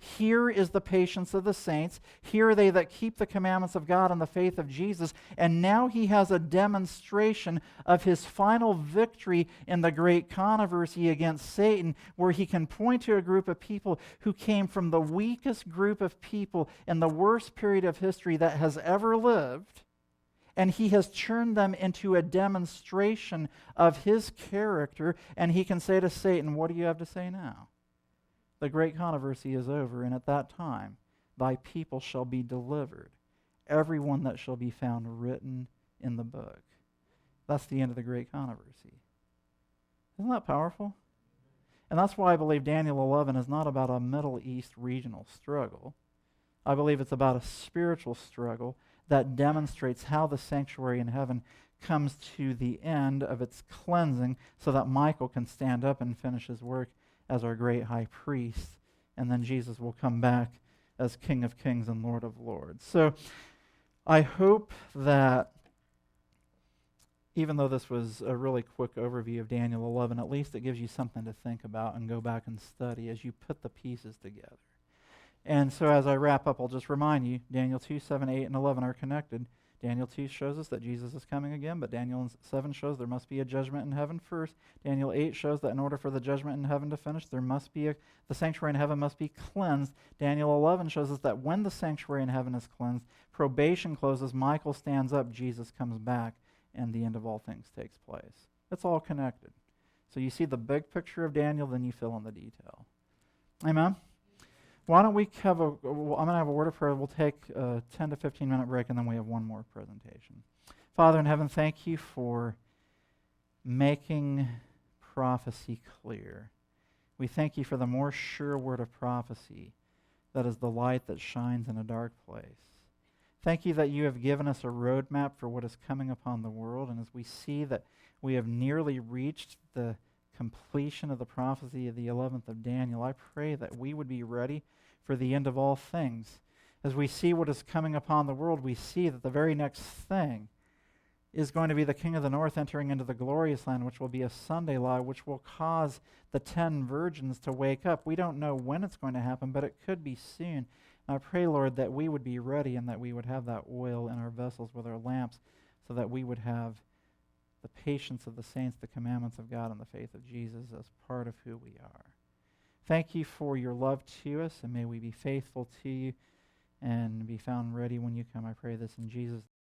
Here is the patience of the saints. Here are they that keep the commandments of God and the faith of Jesus. And now he has a demonstration of his final victory in the great controversy against Satan, where he can point to a group of people who came from the weakest group of people in the worst period of history that has ever lived. And he has turned them into a demonstration of his character. And he can say to Satan, what do you have to say now? The great controversy is over, and at that time, thy people shall be delivered, everyone that shall be found written in the book. That's the end of the great controversy. Isn't that powerful? And that's why I believe Daniel 11 is not about a Middle East regional struggle. I believe it's about a spiritual struggle that demonstrates how the sanctuary in heaven comes to the end of its cleansing so that Michael can stand up and finish his work as our great high priest, and then Jesus will come back as King of Kings and Lord of Lords. So I hope that even though this was a really quick overview of Daniel 11, at least it gives you something to think about and go back and study as you put the pieces together. And so as I wrap up, I'll just remind you, Daniel 2, 7, 8, and 11 are connected. Daniel 2 shows us that Jesus is coming again, but Daniel 7 shows there must be a judgment in heaven first. Daniel 8 shows that in order for the judgment in heaven to finish, there must be the sanctuary in heaven must be cleansed. Daniel 11 shows us that when the sanctuary in heaven is cleansed, probation closes, Michael stands up, Jesus comes back, and the end of all things takes place. It's all connected. So you see the big picture of Daniel, then you fill in the detail. Amen? Why don't we have I'm going to have a word of prayer. We'll take a 10 to 15 minute break, and then we have one more presentation. Father in heaven, thank you for making prophecy clear. We thank you for the more sure word of prophecy that is the light that shines in a dark place. Thank you that you have given us a roadmap for what is coming upon the world, and as we see that we have nearly reached the completion of the prophecy of the 11th of Daniel, I pray that we would be ready for the end of all things. As we see what is coming upon the world, we see that the very next thing is going to be the King of the North entering into the glorious land, which will be a Sunday law, which will cause the 10 virgins to wake up. We don't know when it's going to happen, but it could be soon. And I pray, Lord, that we would be ready and that we would have that oil in our vessels with our lamps so that we would have the patience of the saints, the commandments of God, and the faith of Jesus as part of who we are. Thank you for your love to us, and may we be faithful to you and be found ready when you come. I pray this in Jesus' name.